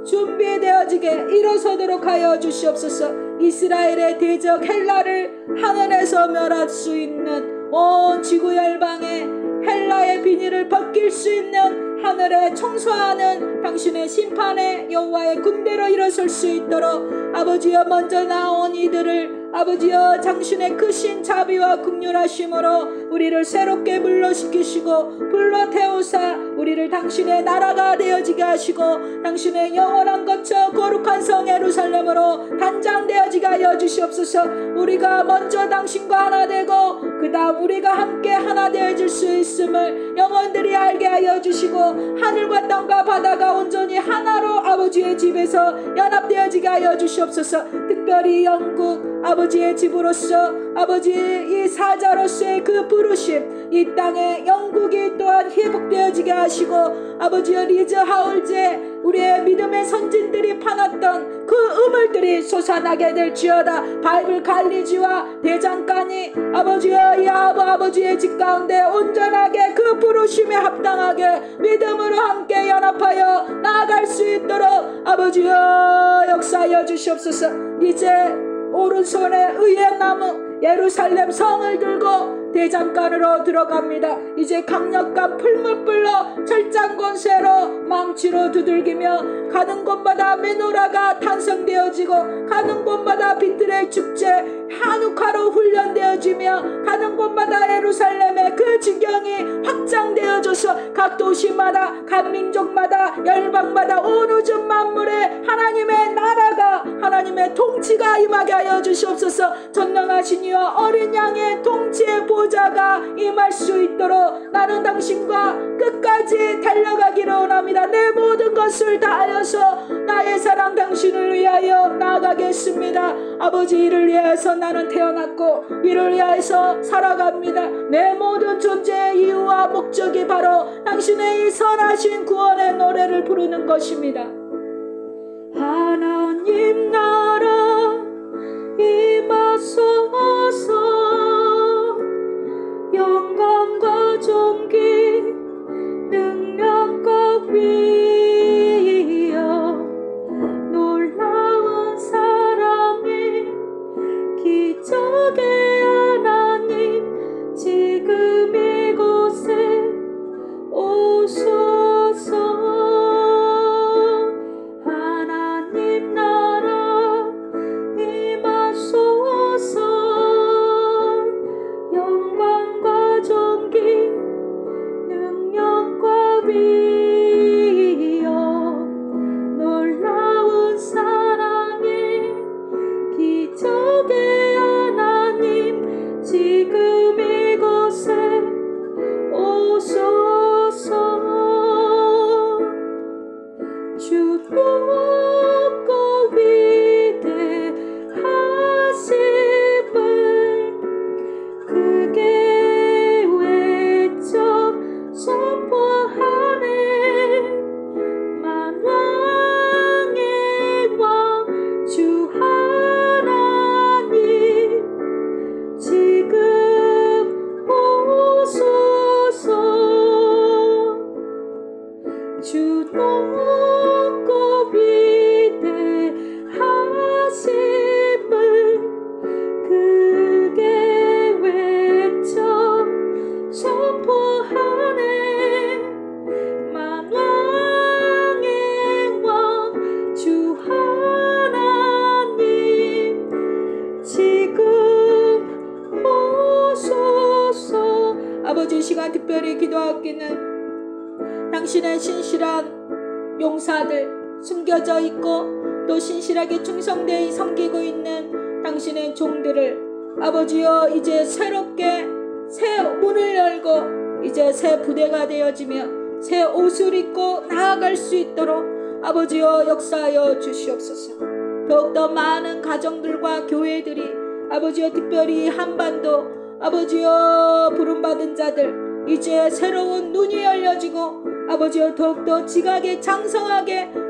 Speaker 1: 준비되어지게 일어서도록 하여 주시옵소서. 이스라엘의 대적 헬라를 하늘에서 멸할 수 있는 온 지구 열방에 헬라의 비닐을 벗길 수 있는 하늘에 청소하는 당신의 심판의 여호와의 군대로 일어설 수 있도록 아버지여 먼저 나온 이들을 아버지여 당신의 크신 자비와 긍휼하심으로 우리를 새롭게 물러시키시고 불러 태우사 우리를 당신의 나라가 되어지게 하시고 당신의 영원한 거처 거룩한 성 예루살렘으로 단장되어지게 하여 주시옵소서. 우리가 먼저 당신과 하나 되고 그 다음 우리가 함께 하나 되어질 수 있음을 영혼들이 알게 하여 주시고 하늘과 땅과 바다가 온전히 하나로 아버지의 집에서 연합되어지게 하여 주시옵소서. 특별히 영국 아버지의 집으로서 아버지의 이 사자로서의 그 부르심 이 땅에 영국이 또한 회복되어지게 하시고 아버지의 리즈 하울제 우리의 믿음의 선진들이 파놨던 그 우물들이 솟아나게 될지어다. 바이블 갈리지와 대장간이 아버지의 아버지의 집 가운데 온전하게 그 부르심에 합당하게 믿음으로 함께 연합하여 나아갈 수 있도록 아버지여 역사하여 주시옵소서. 이제 오른손에 의의 나무 예루살렘 성을 들고 대장간으로 들어갑니다. 이제 강력한 풀무불로 철장 권세로 망치로 두들기며 가는 곳마다 메노라가 탄생되어지고 가는 곳마다 비틀의 축제 한우카로 훈련되어지며 가는 곳마다 예루살렘의 그 지경이 확장되어져서 각 도시마다 각 민족마다 열방마다 온 우주 만물에 하나님의 나라가 하나님의 통치가 임하게 하여 주시옵소서. 전능하신 이와 어린 양의 통치의 보좌가 임할 수 있도록 나는 당신과 끝까지 달려가기를 원합니다. 내 모든 것을 다하여서 나의 사랑 당신을 위하여 나아가겠습니다. 아버지 이를 위해서 나는 태어났고 이를 위해서 살아갑니다. 내 모든 존재의 이유와 목적이 바로 당신의 이 선하신 구원의 노래를 부르는 것입니다. 하나님 나라 임하소서. 영광과 존귀 능력과 위엄 놀라운 사랑의 기적의 하나님 지금 이곳에 오소서. 하나님 나라 임하소서. 영광과 존귀 능력과 위엄 놀라운 사랑의 기적의 하나님 지금 이곳에 오소서. 주 높고 위대하심을 크게 외쳐 선포하네. 만왕의 왕 주 하나님 지금 오소서. 주 높고 위대하심을 크게 외쳐 선포하네. 만왕의 왕 주 하나님 지금 오소서. 아버지 이 시간 특별히 기도하기는 당신의 신실한 용사들 숨겨져 있고 또 신실하게 충성되이 섬기고 있는 당신의 종들을 아버지여 이제 새롭게 새 문을 열고 이제 새 부대가 되어지며 새 옷을 입고 나아갈 수 있도록 아버지여 역사하여 주시옵소서. 더욱더 많은 가정들과 교회들이 아버지여 특별히 한반도 아버지여 부름받은 자들 이제 새로운 눈이 열려지고 아버지여 더욱더 지각에 장성하게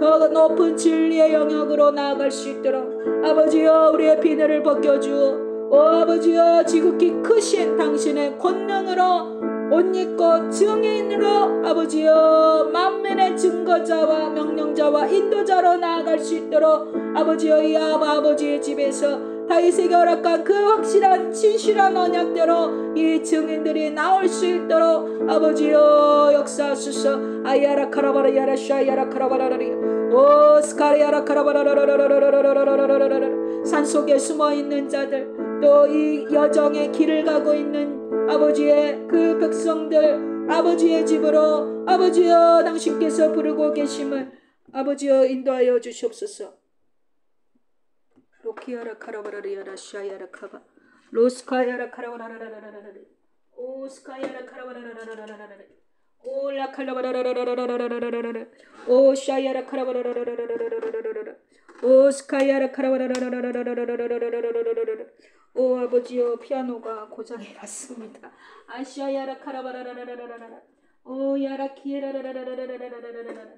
Speaker 1: 더 높은 진리의 영역으로 나아갈 수 있도록 아버지여 우리의 비늘을 벗겨주어 아버지여 지극히 크신 당신의 권능으로 옷 입고 증인으로 아버지여 만민의 증거자와 명령자와 인도자로 나아갈 수 있도록 아버지여 이 아버지의 집에서 다윗에게 허락한 그 확실한 진실한 언약대로 이 증인들이 나올 수 있도록 아버지여 역사하소서. 아야라 카라바라 야라샤 야라 카라바라리 오 스카리아라 카라바라라라라라라라라라라라라라 산속에 숨어있는 자들 또 이 여정의 길을 가고 있는 아버지의 그 백성들 아버지의 집으로 아버지여 당신께서 부르고 계심을 아버지여 인도하여 주시옵소서. 로키아라 카라바라리아라 샤야라 카바 로스카야라 카라바라라라라라라 오 스카야라 카라바라라라라라라 오 라칼라바라라라라라라라라라 오 샤야라 카라바라라라라라라라라라 오 스카야라 카라바라라라라라라라라라라라 오 아버지여 피아노가 고장이 났습니다. 아샤야라 카라바라라라라라라 오 야라 키에라라라라라라라라라라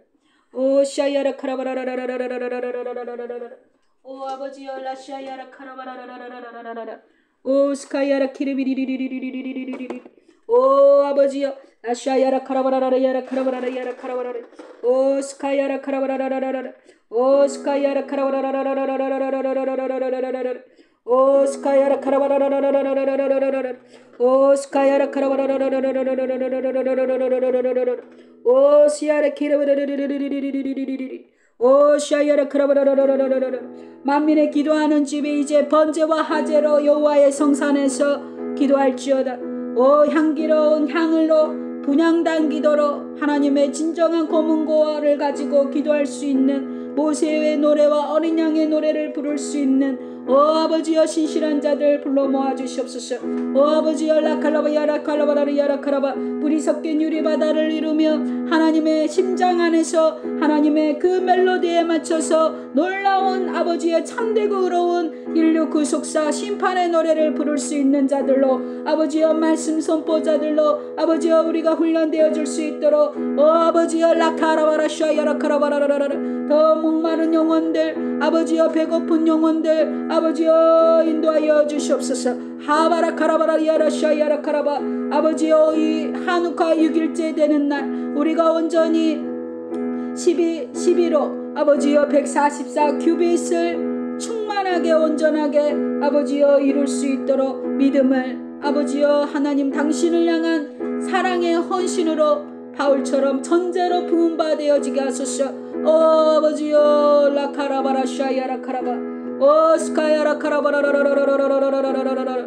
Speaker 1: 오 샤야라 카라바라라라라라라라라라라라 오 아버지여 라샤야라 카라바라라라라라라라 오 스카야라 키르비리리리리리리리리리리 오 아버지여 라샤야라 카라바라라야라 카라바라라야라 카라바라라 오 스카야라 카라바라라라라라 오 스카야라 카라바라라라라라라라라라라라라라라 오 스카야라 카라바라라라라라라라라라라라 오 스카야라 카라바라라라라라라라라라라라라라라라라 오 시야라 키르비리리리리리리리리리리 오 샤야라 카라바라라라라라라 만민의 기도하는 집이 이제 번제와 화제로 여호와의 성산에서 기도할지어다. 오 향기로운 향을로 분향단 기도로 하나님의 진정한 검은고를 가지고 기도할 수 있는 모세의 노래와 어린 양의 노래를 부를 수 있는 오 아버지여 신실한 자들 불러 모아주시옵소서. 오 아버지여 라칼라바 야라칼라바라리 야라칼라바 불이 섞인 유리바다를 이루며 하나님의 심장 안에서 하나님의 그 멜로디에 맞춰서 놀라운 아버지의 참되고 의로운 인류 구속사 심판의 노래를 부를 수 있는 자들로 아버지여 말씀 선포자들로 아버지여 우리가 훈련되어 줄 수 있도록 오 아버지여 라카라바라샤 야라카라바라라라라 더 목마른 영혼들 아버지여 배고픈 영혼들 아버지여 인도하여 주시옵소서. 하바라 카라바라 야라샤 야라카라바 아버지여 이 한우카 6일째 되는 날 우리가 온전히 11호 아버지여 144 큐빗을 충만하게 온전하게 아버지여 이룰 수 있도록 믿음을 아버지여 하나님 당신을 향한 사랑의 헌신으로 바울처럼 전제로 부음바 되어지게 하소서. 오 아버지여 라카라바라샤 야라카라바 오 스카야라 카라바라라라라라라라라라라라